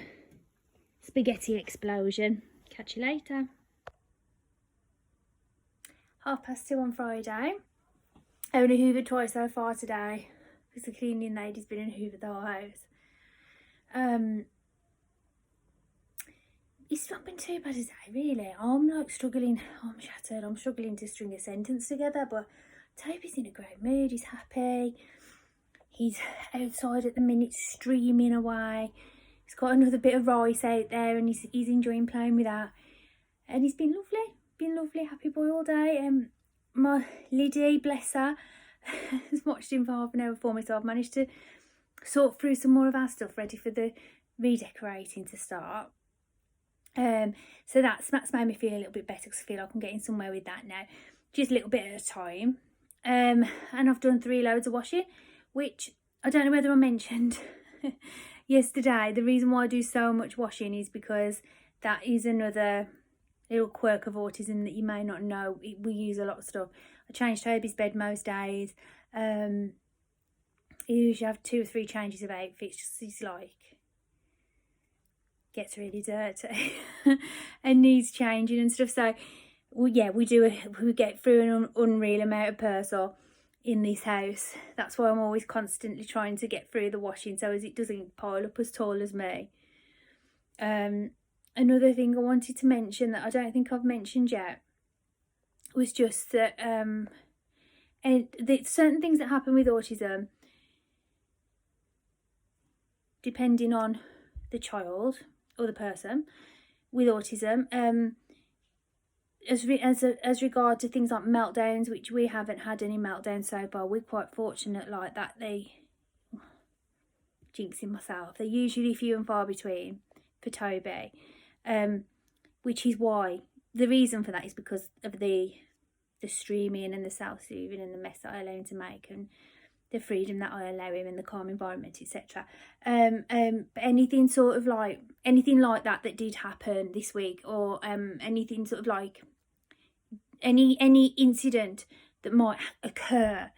spaghetti explosion. Catch you later. 2:30 on Friday. I only hoovered twice so far today because the cleaning lady's been in hoover the whole house. It's not been too bad today, really. I'm like struggling. I'm shattered. I'm struggling to string a sentence together, but Toby's in a great mood. He's happy. He's outside at the minute, streaming away. He's got another bit of rice out there, and he's enjoying playing with that. And he's been lovely, happy boy all day. My Liddy, bless her, has watched him for half an hour for me, so I've managed to sort through some more of our stuff, ready for the redecorating to start. So that's made me feel a little bit better, because I feel like I'm getting somewhere with that now, just a little bit at a time. And I've done 3 loads of washing, which I don't know whether I mentioned yesterday. The reason why I do so much washing is because that is another little quirk of autism that you may not know. We use a lot of stuff. I change Toby's bed most days. You usually have 2 or 3 changes of outfits, just he's like gets really dirty and needs changing and stuff. So we get through an unreal amount of personal in this house. That's why I'm always constantly trying to get through the washing, so as it doesn't pile up as tall as me. Another thing I wanted to mention that I don't think I've mentioned yet was just that and certain things that happen with autism, depending on the child or the person with autism, as regard to things like meltdowns, which we haven't had any meltdowns so far, we're quite fortunate like that. They, jinxing myself, they're usually few and far between for Toby, which is why the reason for that is because of the streaming and the self-soothing and the mess that I allow him to make, and the freedom that I allow him in the calm environment, etc. But anything sort of like anything like that did happen this week, or anything sort of like any incident that might occur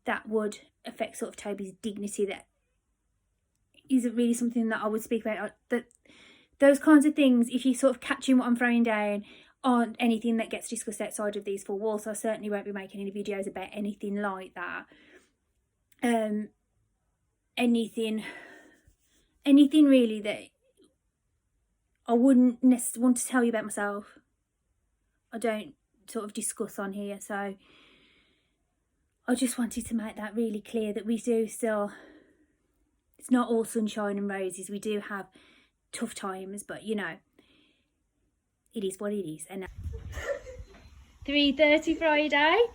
that would affect sort of Toby's dignity, that isn't really something that I would speak about. That those kinds of things, if you sort of catching what I'm throwing down, aren't anything that gets discussed outside of these four walls. So I certainly won't be making any videos about anything like that. Anything really that I wouldn't necessarily want to tell you about myself, I don't sort of discuss on here. So I just wanted to make that really clear, that we do still, it's not all sunshine and roses. We do have tough times, but you know, it is what it is. And 3:30 Friday.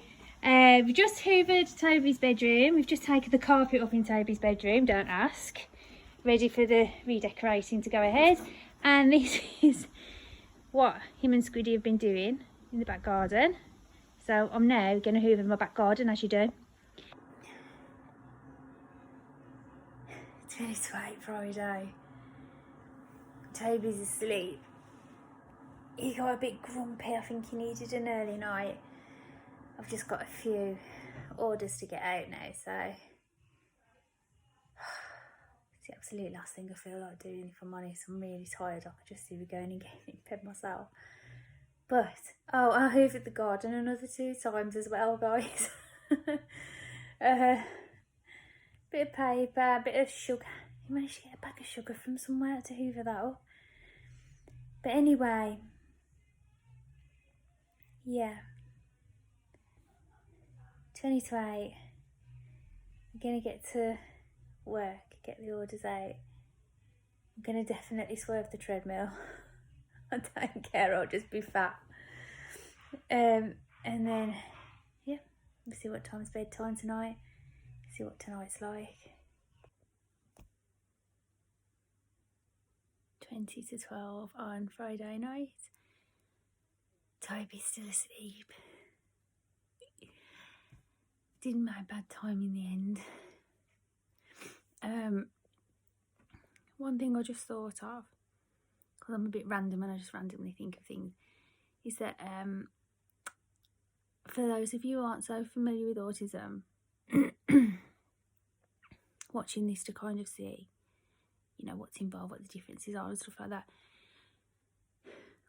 We've just hoovered Toby's bedroom. We've just taken the carpet up in Toby's bedroom, don't ask. Ready for the redecorating to go ahead. And this is what him and Squiddy have been doing in the back garden. So I'm now going to hoover my back garden, as you do. 28 Friday. Toby's asleep. He got a bit grumpy. I think he needed an early night. I've just got a few orders to get out now, so it's the absolute last thing I feel like doing, if I'm honest. I'm really tired. I could just see me going and getting in bed myself. But, oh, I hoovered the garden another 2 times as well, guys. Bit of paper, bit of sugar. You managed to get a bag of sugar from somewhere to hoover that up. But anyway, yeah. 20 to 8. I'm going to get to work, get the orders out. I'm going to definitely swerve the treadmill. I don't care, I'll just be fat. And then, yeah, we'll see what time's bedtime tonight. See what tonight's like. 20 to 12 on Friday night. Toby's still asleep. Didn't make a bad time in the end. One thing I just thought of, because I'm a bit random and I just randomly think of things, is that for those of you who aren't so familiar with autism, watching this to kind of see, you know, what's involved, what the differences are and stuff like that.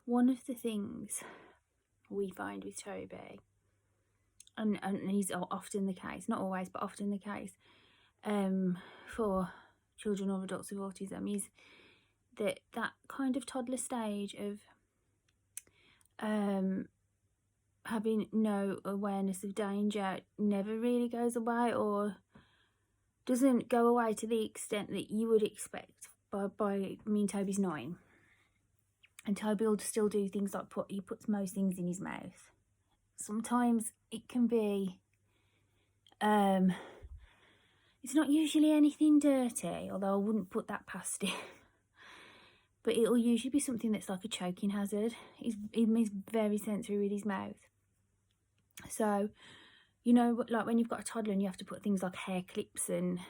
One of the things we find with Toby, and is often the case, not always, but often the case, for children or adults with autism, is that kind of toddler stage of having no awareness of danger never really goes away, or doesn't go away to the extent that you would expect. I mean, Toby's 9, and Toby will still do things like he puts most things in his mouth. Sometimes it can be, it's not usually anything dirty, although I wouldn't put that past him. But it'll usually be something that's like a choking hazard. He's very sensory with his mouth. So, you know, like when you've got a toddler and you have to put things like hair clips and,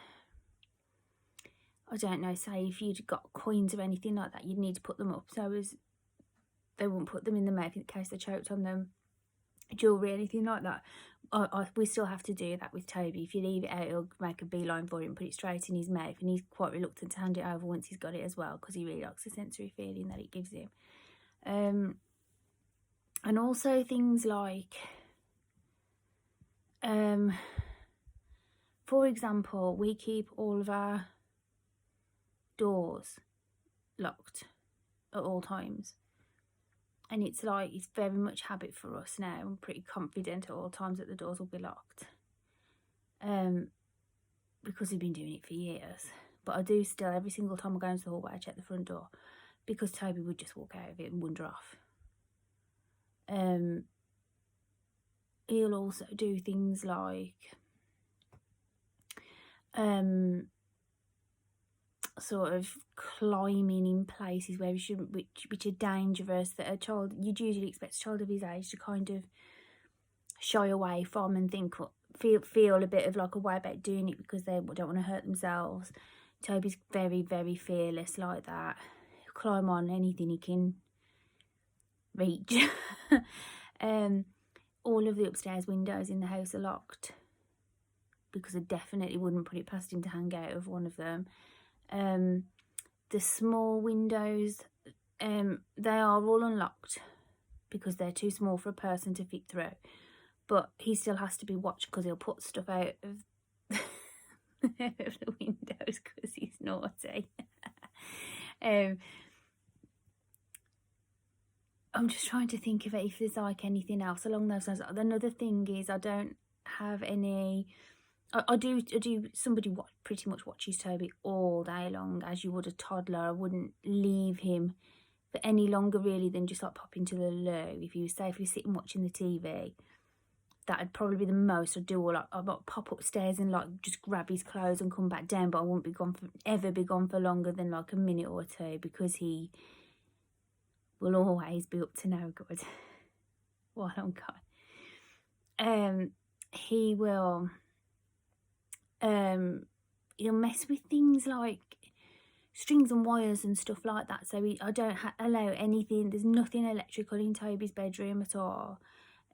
I don't know, say if you'd got coins or anything like that, you'd need to put them up so as they wouldn't put them in the mouth in case they choked on them. Jewellery, anything like that. We still have to do that with Toby. If you leave it out, he'll make a beeline for it and put it straight in his mouth, and he's quite reluctant to hand it over once he's got it as well, because he really likes the sensory feeling that it gives him. And also things like, for example, we keep all of our doors locked at all times. And it's very much habit for us now. I'm pretty confident at all times that the doors will be locked. Because we've been doing it for years. But I do still, every single time I go into the hallway, I check the front door. Because Toby would just walk out of it and wander off. He'll also do things like sort of climbing in places where he shouldn't, which are dangerous, that a child, you'd usually expect a child of his age to kind of shy away from and think, feel a bit of like a way about doing it because they don't want to hurt themselves. Toby's very, very fearless like that. He'll climb on anything he can reach. All of the upstairs windows in the house are locked because I definitely wouldn't put it past him to hang out of one of them. The small windows, they are all unlocked because they're too small for a person to fit through. But he still has to be watched because he'll put stuff out of the windows because he's naughty. I'm just trying to think of it, if there's like anything else along those lines. Another thing is I don't have any. I do. Somebody pretty much watches Toby all day long, as you would a toddler. I wouldn't leave him for any longer really than just like popping to the loo. If he was safely sitting watching the TV, that'd probably be the most I'd do. Or like I'd pop upstairs and like just grab his clothes and come back down. But I wouldn't ever be gone for longer than like a minute or two, because he will always be up to no good while I'm gone. He will. He'll mess with things like strings and wires and stuff like that. So I don't allow anything. There's nothing electrical in Toby's bedroom at all.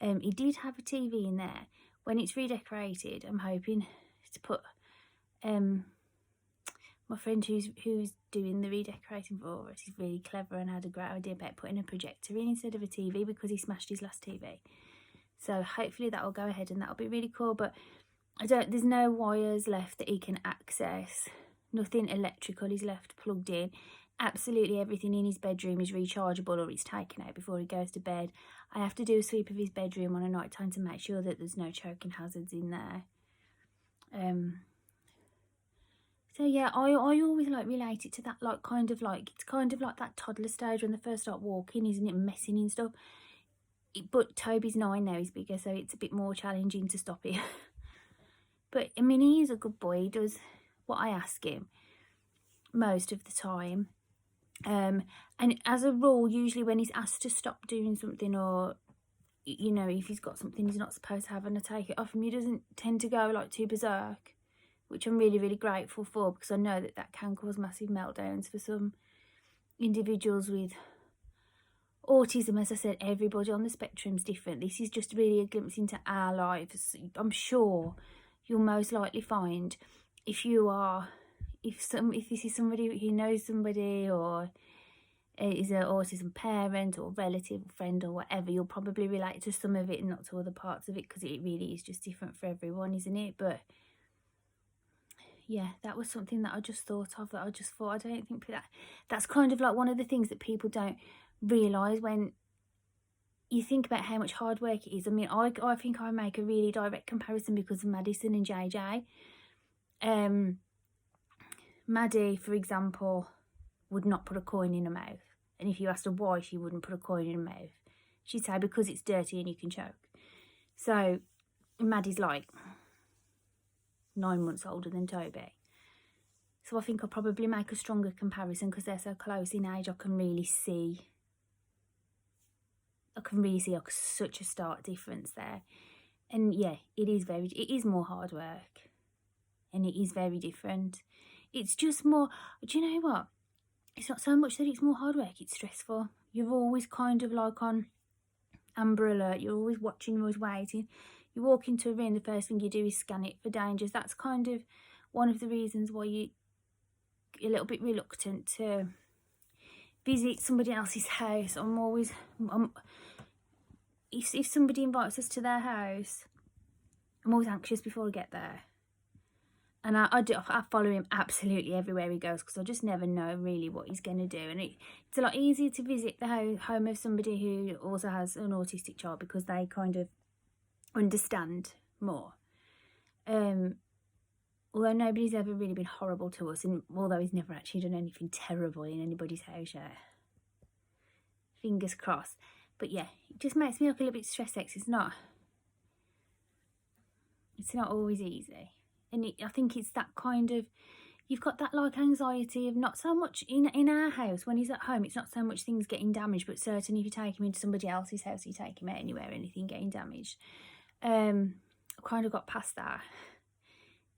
He did have a TV in there. When it's redecorated, I'm hoping to put my friend who's doing the redecorating for us is really clever and had a great idea about putting a projector in instead of a TV, because he smashed his last TV. So hopefully that will go ahead and that'll be really cool. But there's no wires left that he can access. Nothing electrical is left plugged in. Absolutely everything in his bedroom is rechargeable or it's taken out before he goes to bed. I have to do a sweep of his bedroom on a night time to make sure that there's no choking hazards in there. So yeah, I always like relate it to that, like it's kind of like that toddler stage when they first start walking, isn't it? Messing and stuff. But Toby's 9 now, he's bigger, so it's a bit more challenging to stop it. But I mean, he is a good boy. He does what I ask him most of the time. And as a rule, usually when he's asked to stop doing something, or you know, if he's got something he's not supposed to have and I take it off him, he doesn't tend to go like too berserk, which I'm really, really grateful for, because I know that can cause massive meltdowns for some individuals with autism. As I said, everybody on the spectrum is different. This is just really a glimpse into our lives. I'm sure you'll most likely find, if this is somebody who knows somebody or is an autism parent or relative or friend or whatever, you'll probably relate to some of it and not to other parts of it, because it really is just different for everyone, isn't it? But yeah, that was something that I just thought of, that I just thought, I don't think that's kind of like one of the things that people don't realise when you think about how much hard work it is. I mean, I think I make a really direct comparison because of Madison and JJ. Maddie, for example, would not put a coin in her mouth. And if you asked her why she wouldn't put a coin in her mouth, she'd say because it's dirty and you can choke. So Maddie's like 9 months older than Toby. So I think I'll probably make a stronger comparison because they're so close in age. I can really see like such a stark difference there. And yeah, it is more hard work, and it is very different. It's just more, do you know what? It's not so much that it's more hard work, it's stressful. You're always kind of like on Amber Alert. You're always watching, you're always waiting. You walk into a room, the first thing you do is scan it for dangers. That's kind of one of the reasons why you're a little bit reluctant to visit somebody else's house. If somebody invites us to their house, I'm always anxious before I get there. And I follow him absolutely everywhere he goes, because I just never know really what he's going to do. And it's a lot easier to visit the home of somebody who also has an autistic child, because they kind of understand more. Although nobody's ever really been horrible to us, and although he's never actually done anything terrible in anybody's house yet. Fingers crossed. But yeah, it just makes me look a little bit stressed out. It's not always easy. And I think it's that kind of, you've got that like anxiety of not so much in our house when he's at home, it's not so much things getting damaged, but certainly if you take him into somebody else's house, you take him out anywhere, anything getting damaged. I've kind of got past that.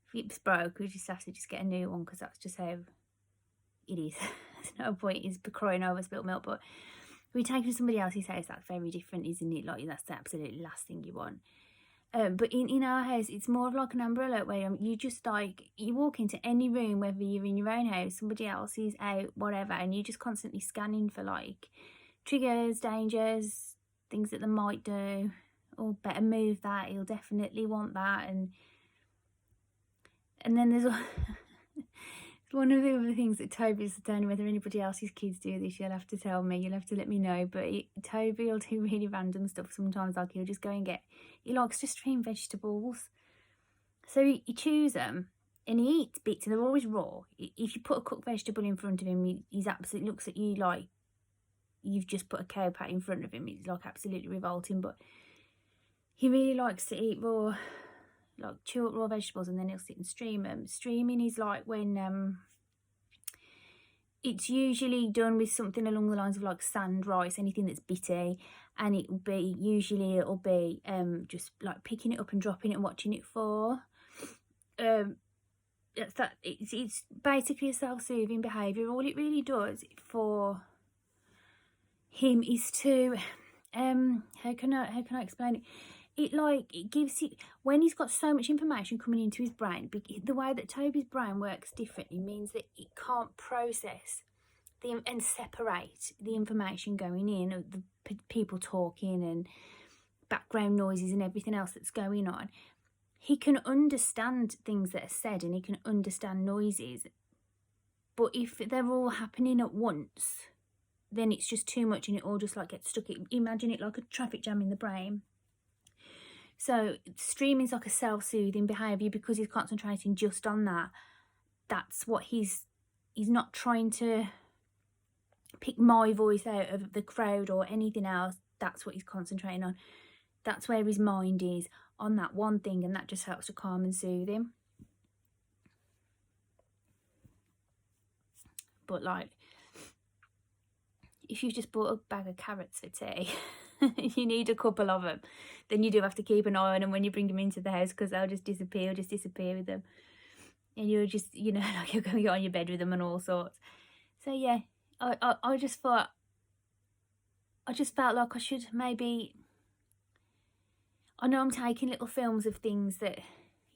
If it's broke, we just have to just get a new one, because that's just how it is. There's no point in crying over spilt milk. But if we take him to somebody else's house, that's very different, isn't it? Like, that's the absolute last thing you want. But in our house, it's more of like an Amber Alert, where you just like, you walk into any room, whether you're in your own house, somebody else is out, whatever, and you're just constantly scanning for like triggers, dangers, things that they might do, or better move that, he'll definitely want that. And then there's one of the other things that Toby's, I don't know whether anybody else's kids do this, you'll have to tell me, you'll have to let me know, but Toby will do really random stuff sometimes. Like, he'll just go and he likes to stream vegetables, so he chews them and he eats bits, and they're always raw. If you put a cooked vegetable in front of him, he's absolutely looks at you like you've just put a cow pat in front of him. It's like absolutely revolting. But he really likes to eat raw, like chew up raw vegetables, and then he'll sit and stream them. Streaming is like when it's usually done with something along the lines of like sand rice, anything that's bitty, and it'll be just like picking it up and dropping it and watching it fall. It's basically a self-soothing behaviour. All it really does for him is to how can I explain it? It gives it, when he's got so much information coming into his brain, the way that Toby's brain works differently means that it can't process and separate the information going in, of the people talking and background noises and everything else that's going on. He can understand things that are said, and he can understand noises, but if they're all happening at once, then it's just too much, and it all just like gets stuck. Imagine it like a traffic jam in the brain. So streaming is like a self-soothing behaviour, because he's concentrating just on that. That's what he's not trying to pick my voice out of the crowd or anything else. That's what he's concentrating on. That's where his mind is, on that one thing, and that just helps to calm and soothe him. But like, if you've just bought a bag of carrots for tea, you need a couple of them, then you do have to keep an eye on them when you bring them into the house, because they'll just disappear with them, and you're just, like, you're going to get on your bed with them and all sorts. So yeah, I just felt like I should maybe, I know I'm taking little films of things that,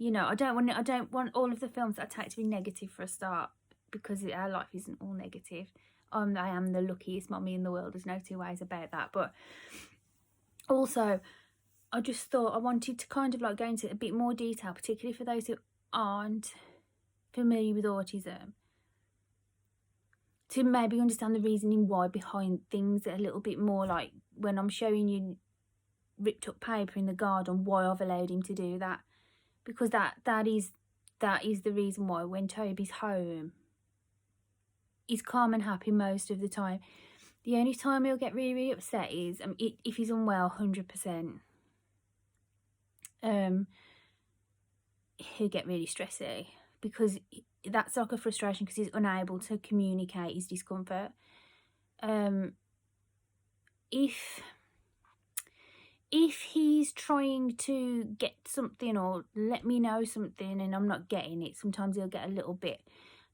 I don't want all of the films that I take to be negative for a start, because our life isn't all negative. I am the luckiest mommy in the world, there's no two ways about that. But also, I just thought I wanted to kind of like go into a bit more detail, particularly for those who aren't familiar with autism, to maybe understand the reasoning why behind things a little bit more. Like when I'm showing you ripped up paper in the garden, why I've allowed him to do that, because that is the reason why when Toby's home, he's calm and happy most of the time. The only time he'll get really, really upset is if he's unwell, 100%. He'll get really stressy, because that's like a frustration, because he's unable to communicate his discomfort. If he's trying to get something or let me know something and I'm not getting it, sometimes he'll get a little bit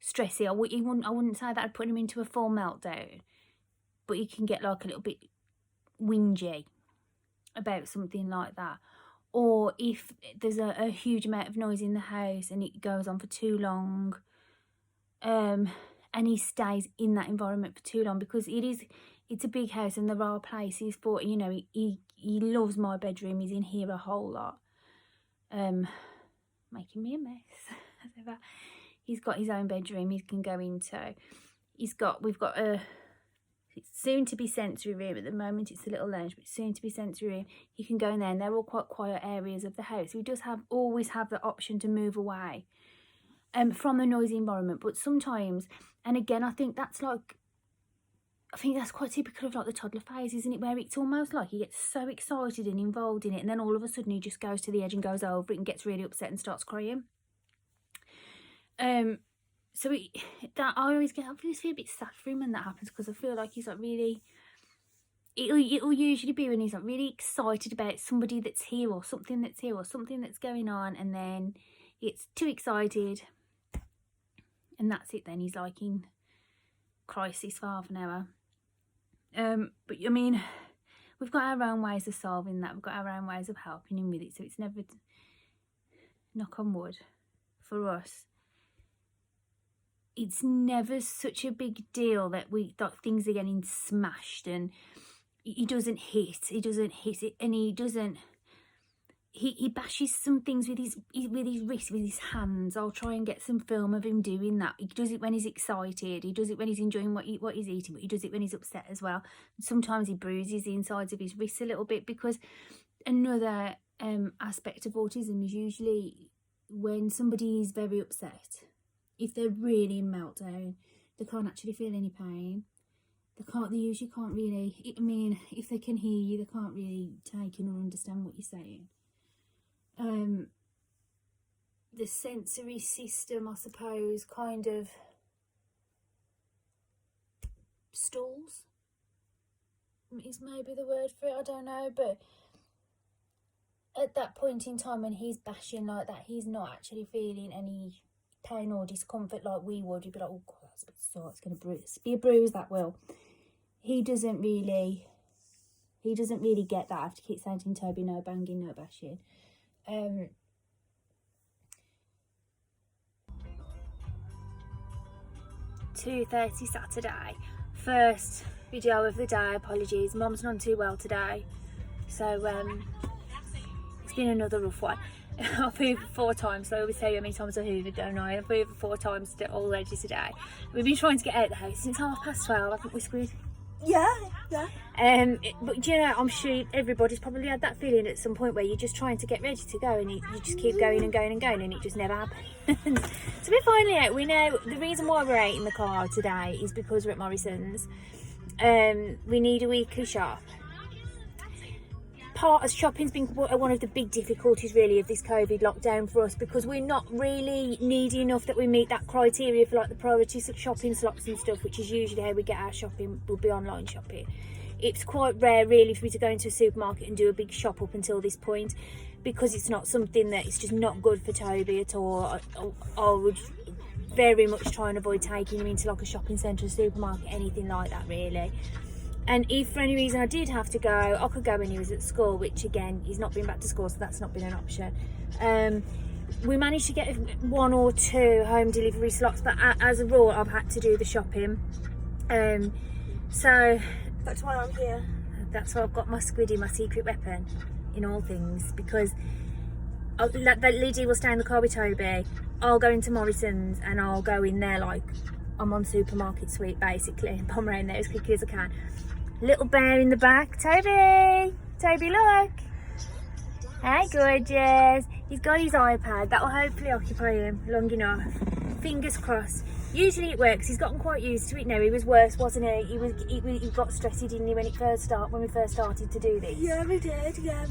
stressy. I wouldn't say that I'd put him into a full meltdown, but he can get like a little bit whingy about something like that. Or if there's a huge amount of noise in the house and it goes on for too long, and he stays in that environment for too long, because it's a big house and there are places for, he loves my bedroom, he's in here a whole lot, making me a mess. He's got his own bedroom he can go into. We've got it's soon to be sensory room. At the moment it's a little lounge, but soon to be sensory room. He can go in there, and they're all quite quiet areas of the house. He does always have the option to move away from a noisy environment. But sometimes, and again, I think that's like I think that's quite typical of like the toddler phase, isn't it? Where it's almost like he gets so excited and involved in it, and then all of a sudden he just goes to the edge and goes over it and gets really upset and starts crying. So I always feel a bit sad for him when that happens, because I feel like he's like really. It'll usually be when he's like really excited about somebody that's here or something that's here or something that's going on, and then he gets too excited, and that's it. Then he's like in crisis for half an hour. But I mean, we've got our own ways of solving that. We've got our own ways of helping him with it. So it's never, knock on wood, for us, it's never such a big deal that things are getting smashed and he doesn't hit it, and he bashes some things with his wrists, with his hands. I'll try and get some film of him doing that. He does it when he's excited, he does it when he's enjoying what he's eating, but he does it when he's upset as well. Sometimes he bruises the insides of his wrists a little bit, because another aspect of autism is usually when somebody is very upset, if they're really in meltdown, they can't actually feel any pain. They usually can't really, I mean, if they can hear you, they can't really take in or understand what you're saying. The sensory system, I suppose, kind of stalls is maybe the word for it, I don't know, but at that point in time when he's bashing like that, he's not actually feeling any pain or discomfort like we would. You'd be like, oh god, that's a bit sore, it's going to be a bruise, that will. He doesn't really get that. I have to keep saying to Toby, no banging, no bashing. 2:30 Saturday, first video of the day. Apologies, Mum's not too well today, so it's been another rough one. I've hoovered 4 times, so I always tell you how many times I hoovered, don't I? I've hoovered 4 times already today. We've been trying to get out of the house since 12:30, haven't we, Squid? Yeah. But you know, I'm sure everybody's probably had that feeling at some point where you're just trying to get ready to go, and you just keep going and going and going, and it just never happens. So we're finally out. We know the reason why we're out in the car today is because we're at Morrison's. We need a weekly shop. Part of shopping's been one of the big difficulties really of this COVID lockdown for us, because we're not really needy enough that we meet that criteria for like the priority shopping slots and stuff, which is usually how we get our shopping, will be online shopping. It's quite rare really for me to go into a supermarket and do a big shop up until this point, because it's not something that, it's just not good for Toby at all. I would very much try and avoid taking him into like a shopping centre, a supermarket, anything like that really. And if for any reason I did have to go, I could go when he was at school, which again, he's not been back to school, so that's not been an option. We managed to get 1 or 2 home delivery slots, but as a rule, I've had to do the shopping. So That's why I'm here. that's why I've got my Squiddy, my secret weapon in all things, because Lydia will stay in the car with Toby. I'll go into Morrison's and I'll go in there like I'm on supermarket sweep basically, and bomb around there as quickly as I can. Little bear in the back. Toby, look. Hey, gorgeous. He's got his iPad. That'll hopefully occupy him long enough. Fingers crossed. Usually it works. He's gotten quite used to it now. He was worse, wasn't he? He got stressy, didn't he, when we first started to do this? Yeah, we did. Yeah,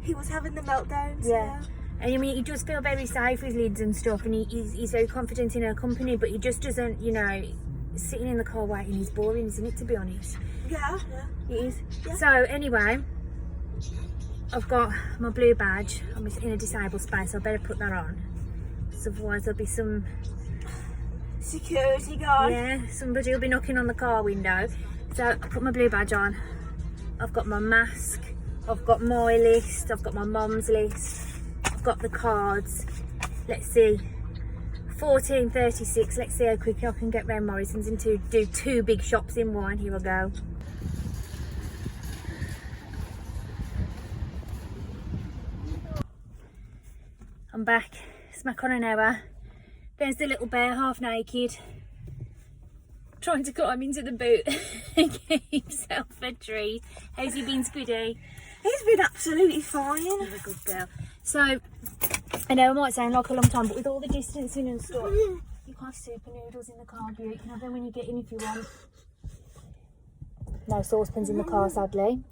he was having the meltdowns. Yeah. And I mean, he does feel very safe with lids and stuff, and he's very confident in her company, but he just doesn't, you know, sitting in the car waiting is boring, isn't it, to be honest? Yeah. It is. Yeah. So anyway, I've got my blue badge. I'm in a disabled space, so I better put that on. So otherwise there'll be some Security guard. Yeah, somebody will be knocking on the car window. So I put my blue badge on. I've got my mask. I've got my list. I've got my mum's list. I've got the cards. Let's see. 14:36. Let's see how quickly I can get round Morrison's and do 2 big shops in one. Here I go. I'm back. Smack on an hour. There's the little bear, half naked, trying to climb into the boot and get himself a treat. How's he been, Squiddy? He's been absolutely fine. You're a good girl. So, I know it might sound like a long time, but with all the distancing and stuff, you can have super noodles in the car, you can have them when you get in if you want. No saucepans in the car, sadly.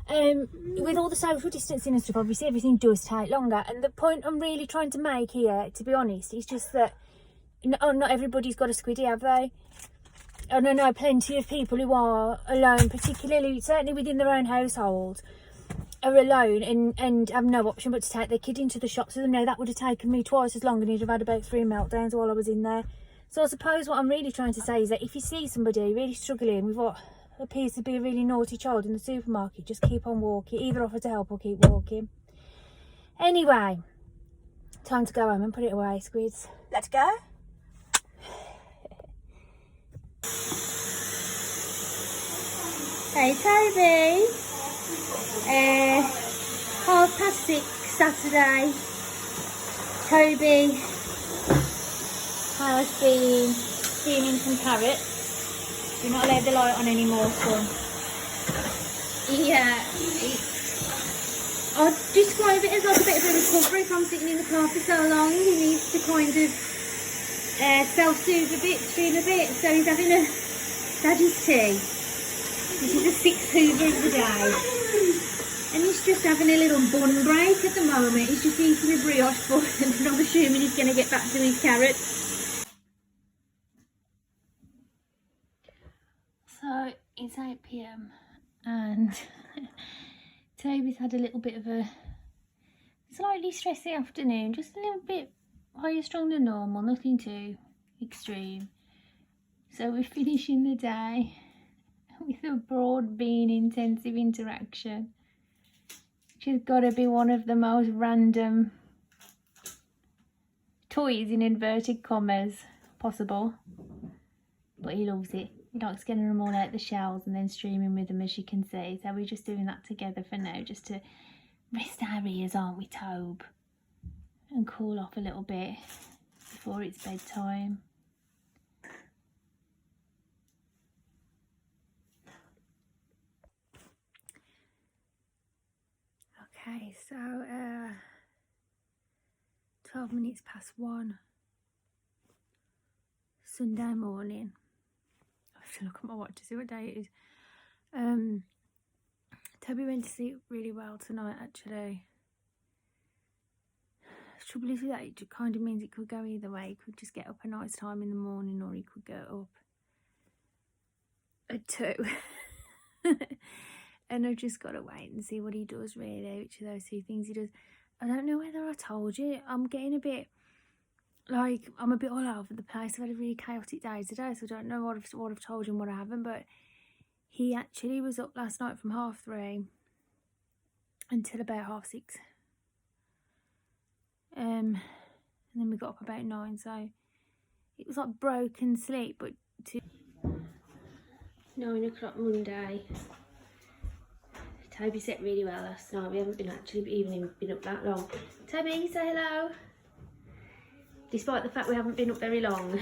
With all the social distancing and stuff, obviously everything does take longer. And the point I'm really trying to make here, to be honest, is just that not everybody's got a squiddy, have they? And I know plenty of people who are alone, particularly, certainly within their own household, are alone and have no option but to take their kid into the shops with them. Now, that would have taken me twice as long, and he'd have had about 3 meltdowns while I was in there. So I suppose what I'm really trying to say is that if you see somebody really struggling with what appears to be a really naughty child in the supermarket, just keep on walking. Either offer to help or keep walking. Anyway, time to go home and put it away, squids. Let's go. Hey Toby, 6:30 Saturday. Toby has been steaming some carrots. You're not allowed the light on anymore, son. Yeah, I'd describe it as like a bit of a recovery from sitting in the car for so long. He needs to kind of self-soothe a bit, stream a bit. So he's having a daddy's tea. This is the 6th Hoover of the day. And he's just having a little bun break at the moment. He's just eating a brioche bun and I'm assuming he's going to get back to his carrots. So it's 8 PM and Toby's had a little bit of a slightly stressy afternoon. Just a little bit higher strung than normal, nothing too extreme. So we're finishing the day with a broad bean intensive interaction, which has got to be one of the most random toys in inverted commas possible, but he loves it. He likes getting them all out the shells and then streaming with them, as you can see. So we're just doing that together for now, just to rest our ears, aren't we, Tobe, and cool off a little bit before it's bedtime. Okay, so 12 minutes past 1 Sunday morning. I have to look at my watch to see what day it is. Toby went to sleep really well tonight, actually. The trouble is with that, it kind of means it could go either way. He could just get up a nice time in the morning, or he could get up at 2. And I've just got to wait and see what he does, really, which of those two things he does. I don't know whether I told you. I'm getting a bit, like, I'm a bit all over the place. I've had a really chaotic day today, so I don't know what I've told you and what I haven't. But he actually was up last night from 3:30 until about 6:30. And then we got up about 9, so it was like broken sleep. But 9 o'clock Monday. Toby slept really well last night. We haven't been even been up that long. Toby, say hello. Despite the fact we haven't been up very long.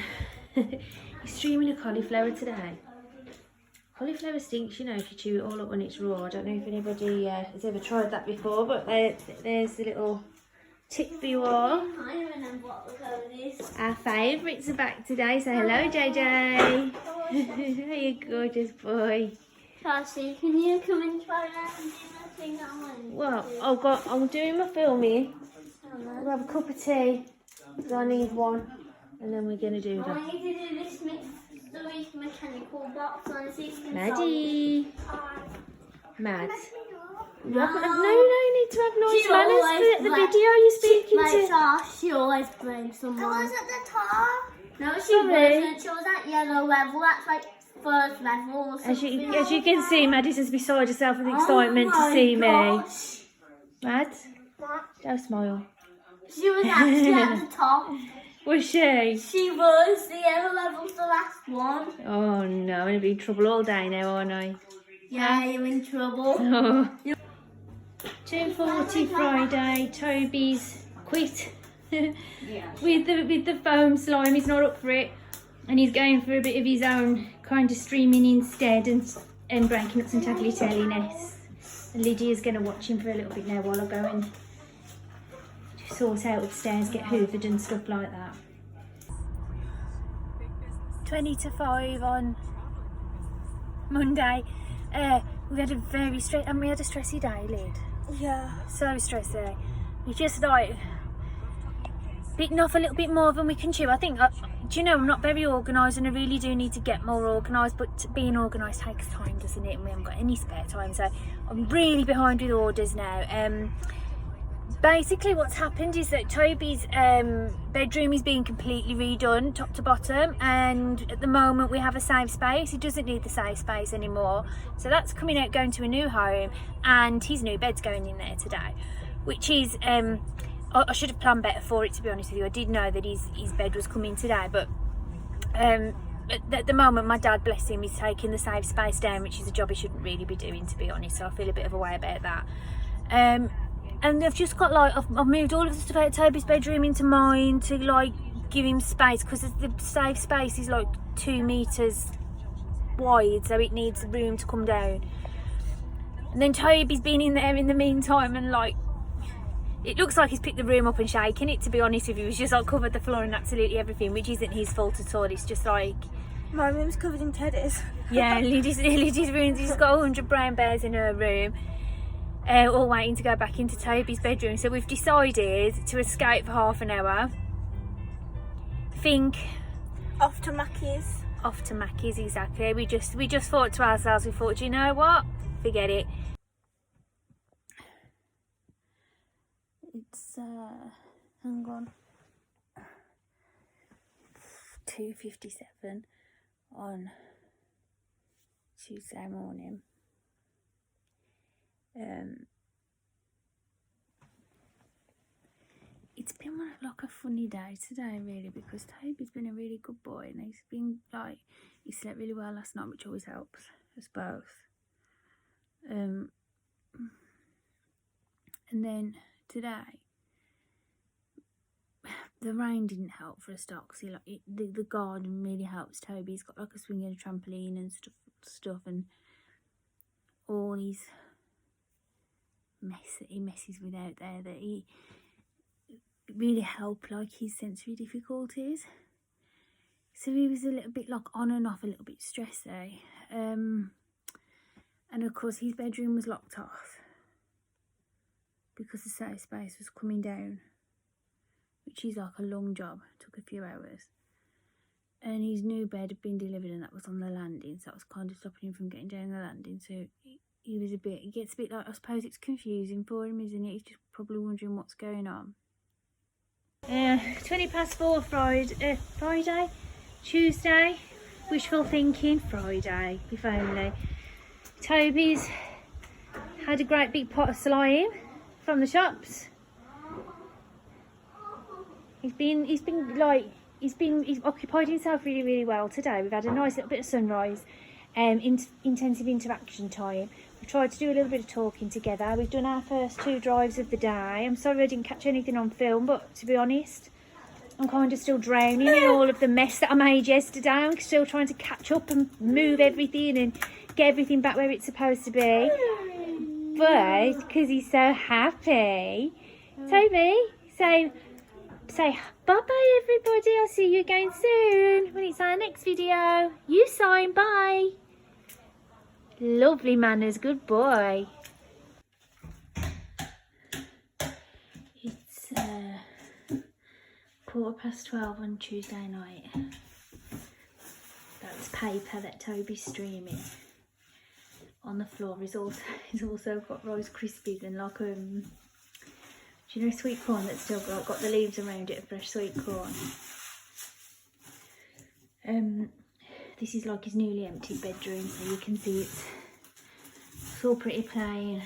He's streaming a cauliflower today. Cauliflower stinks, you know, if you chew it all up when it's raw. I don't know if anybody has ever tried that before, but there's a little tip for you all. I don't remember what the colour is. Our favourites are back today. Say hello, JJ. You gorgeous boy. Cassie, can you come and try that and do that thing that I want? Well, I'm doing my filming. I'll have a cup of tea, because I need one, and then we're going to do that. I need to do this the mechanical box and see if you can Maddie. Mad. No. You need to have nice manners for the video you're speaking to. She always blames someone. I was at the top. No, she Sorry. wasn't. She was at yellow level. That's like first level or something. As you can see, Maddie's just beside herself with excitement to see me. Mad? Don't smile. She was actually at the top. Was she? She was. The yellow level's the last one. Oh no, I'm going to be in trouble all day now, aren't I? Yeah, you're in trouble. Oh. 2:40 Friday. Toby's quit with the foam slime. He's not up for it, and he's going for a bit of his own kind of streaming instead, and breaking up some tagliatelle-ness. And Lydia's going to watch him for a little bit now while I go and sort out upstairs, get hoovered and stuff like that. 20 to 5 on Monday. We had a very we had a stressy day, Lyd. Yeah. So stressy. We just like bitten off a little bit more than we can chew. I think, do you know, I'm not very organised and I really do need to get more organised, but being organised takes time, doesn't it? And we haven't got any spare time, so I'm really behind with orders now. Basically what's happened is that Toby's bedroom is being completely redone top to bottom, and at the moment we have a safe space. He doesn't need the safe space anymore, so that's coming out, going to a new home, and his new bed's going in there today, which is I should have planned better for it, to be honest with you. I did know that his bed was coming today, but at the moment my dad, bless him, is taking the safe space down, which is a job he shouldn't really be doing, to be honest, so I feel a bit of a way about that. And I've just got like, I've moved all of the stuff out of Toby's bedroom into mine to like give him space, because the safe space is like 2 meters wide, so it needs room to come down. And then Toby's been in there in the meantime, and like, it looks like he's picked the room up and shaken it, to be honest with you. He's just like covered the floor and absolutely everything, which isn't his fault at all. It's just like, my room's covered in teddies. yeah, Lydia's room, she's got 100 brown bears in her room. All waiting to go back into Toby's bedroom. So we've decided to escape for half an hour. Off to Mackie's. Off to Mackie's, exactly. We just thought to ourselves, we thought, do you know what? Forget it. It's hang on, 2:57 on Tuesday morning. It's been like a funny day today, really, because Toby's been a really good boy, and he's been like, he slept really well last night, which always helps us both. And then today, the rain didn't help for a start, because the garden really helps Toby. He's got like a swing and a trampoline and stuff, and all these mess that he messes with out there, that he really help like his sensory difficulties. So he was a little bit like on and off, a little bit stressy. And of course his bedroom was locked off because the safe space was coming down, which is like a long job, it took a few hours. And his new bed had been delivered, and that was on the landing, so that was kind of stopping him from getting down the landing. So he gets a bit like, I suppose it's confusing for him, isn't it? He's just probably wondering what's going on. 4:20 Friday, Tuesday, wishful thinking, Friday, if only. Toby's had a great big pot of slime from the shops. He's occupied himself really, really well today. We've had a nice little bit of sunrise, intensive interaction time. We tried to do a little bit of talking together. We've done our first 2 drives of the day. I'm sorry I didn't catch anything on film, but to be honest, I'm kind of still drowning in all of the mess that I made yesterday. I'm still trying to catch up and move everything and get everything back where it's supposed to be. But because he's so happy, Toby, say bye-bye everybody. I'll see you again soon when it's our next video. You sign, bye. Lovely manners, good boy. It's 12:15 on Tuesday night. That's paper that Toby's streaming. On the floor is also got Rice Krispies and like do you know sweet corn that's still got the leaves around it, fresh sweet corn. This is like his newly emptied bedroom, so you can see it's all pretty plain.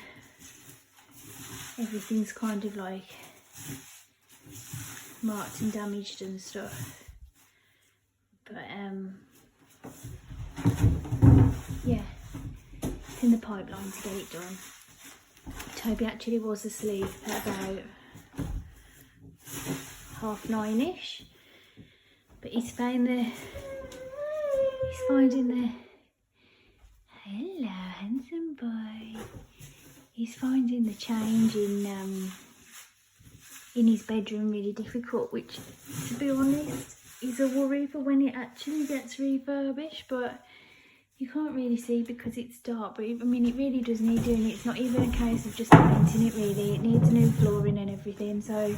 Everything's kind of like marked and damaged and stuff. But yeah, it's in the pipeline to get it done. Toby actually was asleep at about 9:30ish, but he's finding the hello handsome boy. He's finding the change in his bedroom really difficult, which, to be honest, is a worry for when it actually gets refurbished. But You can't really see because it's dark, but I mean, it really does need doing it. It's not even a case of just painting it, really. It needs new flooring and everything, so...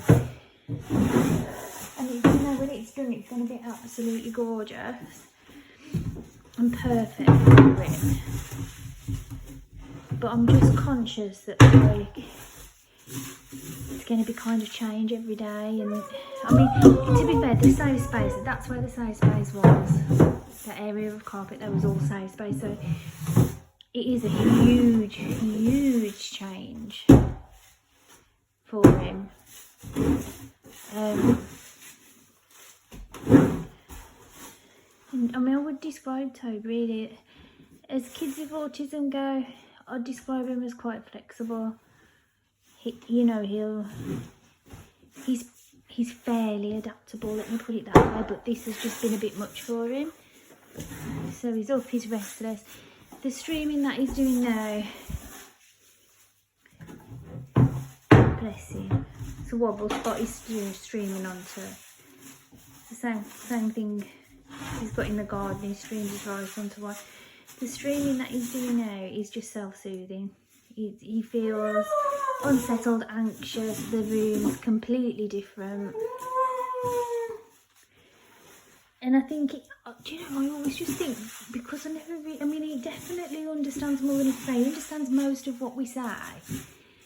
And it's, you know, when it's done, it's going to be absolutely gorgeous and perfect for it. But I'm just conscious that, like, it's going to be kind of change every day. And I mean, to be fair, the safe space, that's where the safe space was. That area of carpet, that was all safe space. So it is a huge, huge change for him. And, I mean, I would describe Toby really, as kids with autism go, I'd describe him as quite flexible. He's fairly adaptable, let me put it that way, but this has just been a bit much for him. So he's up, he's restless. The streaming that he's doing now, bless him, it's a wobble spot he's streaming onto. It's the same thing he's got in the garden, he streams his rice onto one. The streaming that he's doing now is just self-soothing. He feels unsettled, anxious, the room's completely different. And I think, do you know, I always just think, because I never really, I mean, he definitely understands more than he says. He understands most of what we say.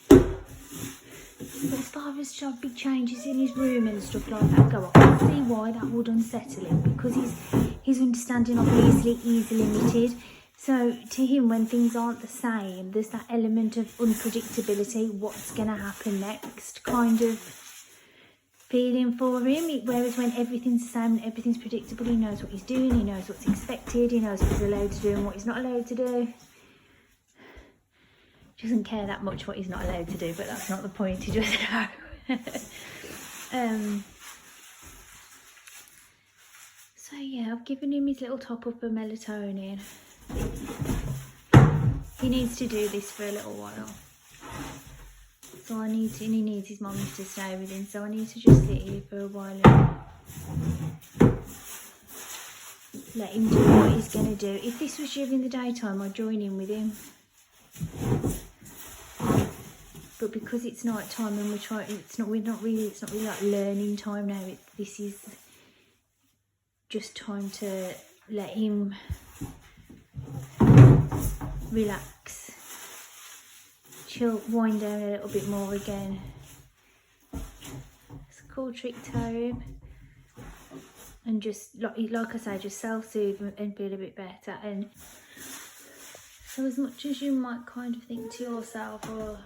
But as far as big changes in his room and stuff like that go, I can see why that would unsettle him, because his understanding obviously is limited. So to him, when things aren't the same, there's that element of unpredictability, what's going to happen next, kind of feeling for him. Whereas when everything's the same, everything's predictable, he knows what he's doing, he knows what's expected, he knows what he's allowed to do and what he's not allowed to do. He doesn't care that much what he's not allowed to do, but that's not the point, he just knows. So yeah, I've given him his little top up of melatonin. He needs to do this for a little while. So and he needs his mum to stay with him, so I need to just sit here for a while and let him do what he's going to do. If this was during the daytime, I'd join in with him. But because it's night time and it's not really like learning time now. This is just time to let him relax, chill, wind down a little bit more again. It's a cool trick to him, and just like I say, just self-soothe and feel a bit better. And so as much as you might kind of think to yourself, or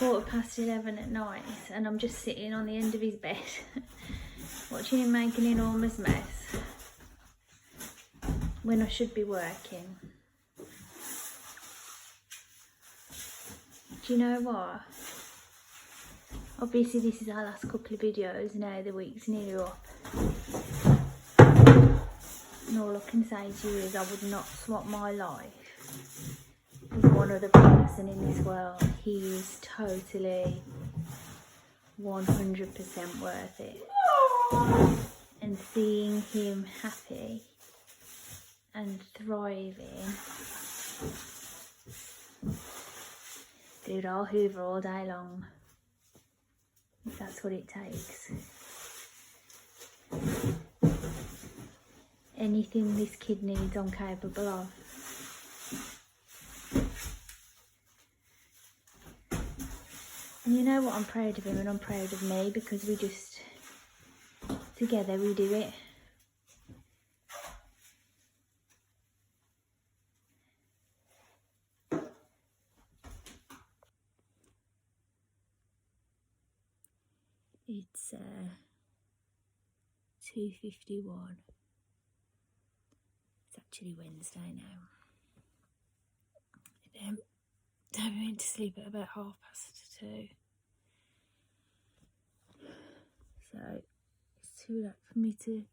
11:15 at night, and I'm just sitting on the end of his bed watching him make an enormous mess when I should be working. Do you know what? Obviously this is our last couple of videos now, the week's nearly up. And all I can say to you is I would not swap my life with one other person in this world. He is totally 100% worth it. And seeing him happy and thriving, dude, I'll hoover all day long if that's what it takes. Anything this kid needs, I'm capable of. And you know what, I'm proud of him and I'm proud of me, because we just, together we do it. It's 2:51. It's actually Wednesday now. I went to sleep at about 2:30. So it's too late for me to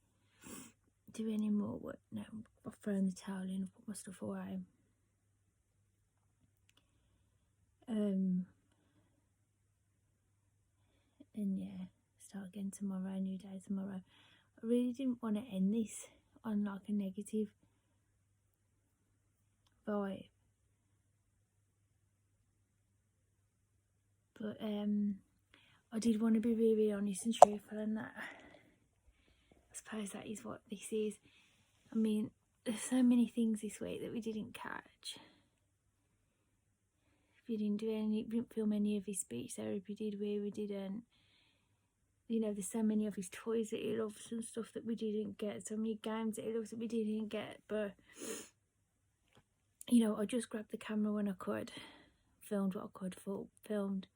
do any more work now. I've thrown the towel in, I've put my stuff away. And yeah, start again tomorrow, new day tomorrow. I really didn't want to end this on like a negative vibe. But I did want to be really honest and truthful, and that I suppose that is what this is. I mean, there's so many things this week that we didn't catch. We didn't film any of his speech therapy, did we? We didn't. You know, there's so many of his toys that he loves and stuff that we didn't get. So many games that he loves that we didn't get. But, you know, I just grabbed the camera when I could. Filmed what I could, filmed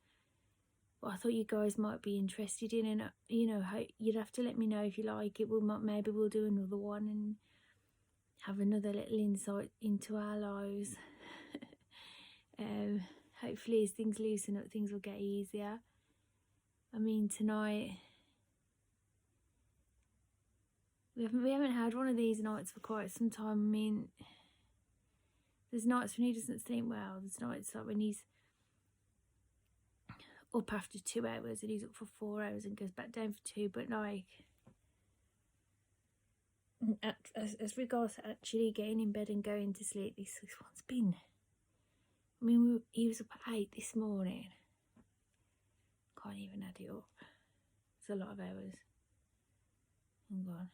what I thought you guys might be interested in. And, you know, you'd have to let me know if you like it. Maybe we'll do another one and have another little insight into our lives. Hopefully as things loosen up, things will get easier. I mean, tonight we haven't had one of these nights for quite some time. I mean, there's nights when he doesn't sleep well. There's nights like when he's up after 2 hours and he's up for 4 hours and goes back down for 2. But like, as regards to actually getting in bed and going to sleep, this one's been. I mean, he was up at 8 this morning. Can't even add it up. It's a lot of hours. Hang on.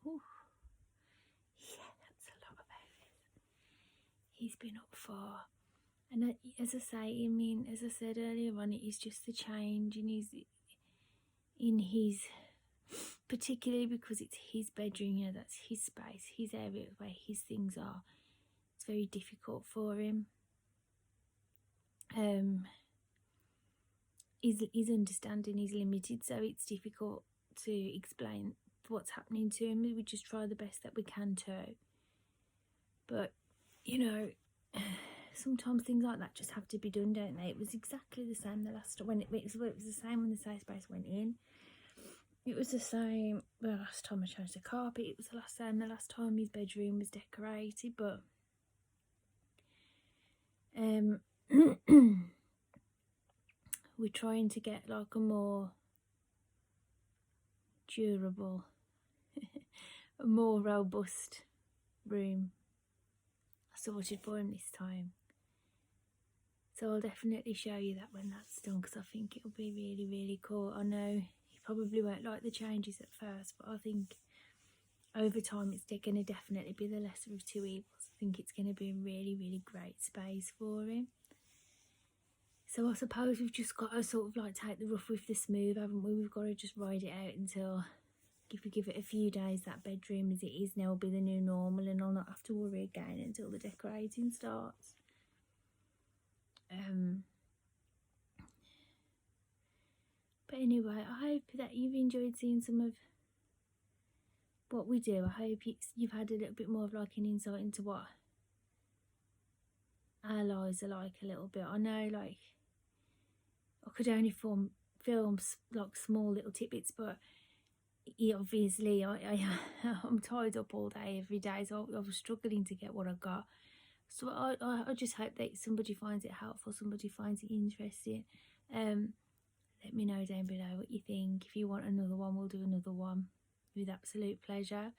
Ooh. Yeah, that's a lot of hours. He's been up for. And as I say, I mean, as I said earlier on, it is just the change in his, particularly because it's his bedroom, you know, that's his space, his area where his things are. It's very difficult for him. His understanding is limited, so it's difficult to explain what's happening to him. We just try the best that we can too. But, you know, sometimes things like that just have to be done, don't they? It was exactly the same the last time when it was the same when the safe space went in. It was the same the last time I changed the carpet. It was the last time his bedroom was decorated. But we're trying to get like a more durable, a more robust room sorted for him this time. So I'll definitely show you that when that's done, because I think it'll be really, really cool. I know he probably won't like the changes at first, but I think over time it's going to definitely be the lesser of two evils. I think it's going to be a really, really great space for him. So I suppose we've just got to sort of like take the rough with the smooth, haven't we? We've got to just ride it out until, if we give it a few days, that bedroom as it is now will be the new normal, and I'll not have to worry again until the decorating starts. But anyway, I hope that you've enjoyed seeing some of what we do. I hope you've had a little bit more of like an insight into what our lives are like a little bit. I know, like, I could only film like small little tidbits, but obviously I'm tied up all day every day, so I was struggling to get what I got. So I just hope that somebody finds it helpful, somebody finds it interesting. Let me know down below what you think. If you want another one, we'll do another one with absolute pleasure.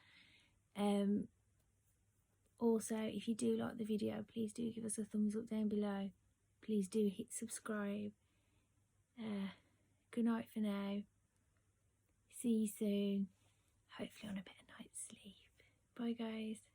Also, if you do like the video, please do give us a thumbs up down below. Please do hit subscribe. Good night for now. See you soon. Hopefully on a better night's sleep. Bye guys.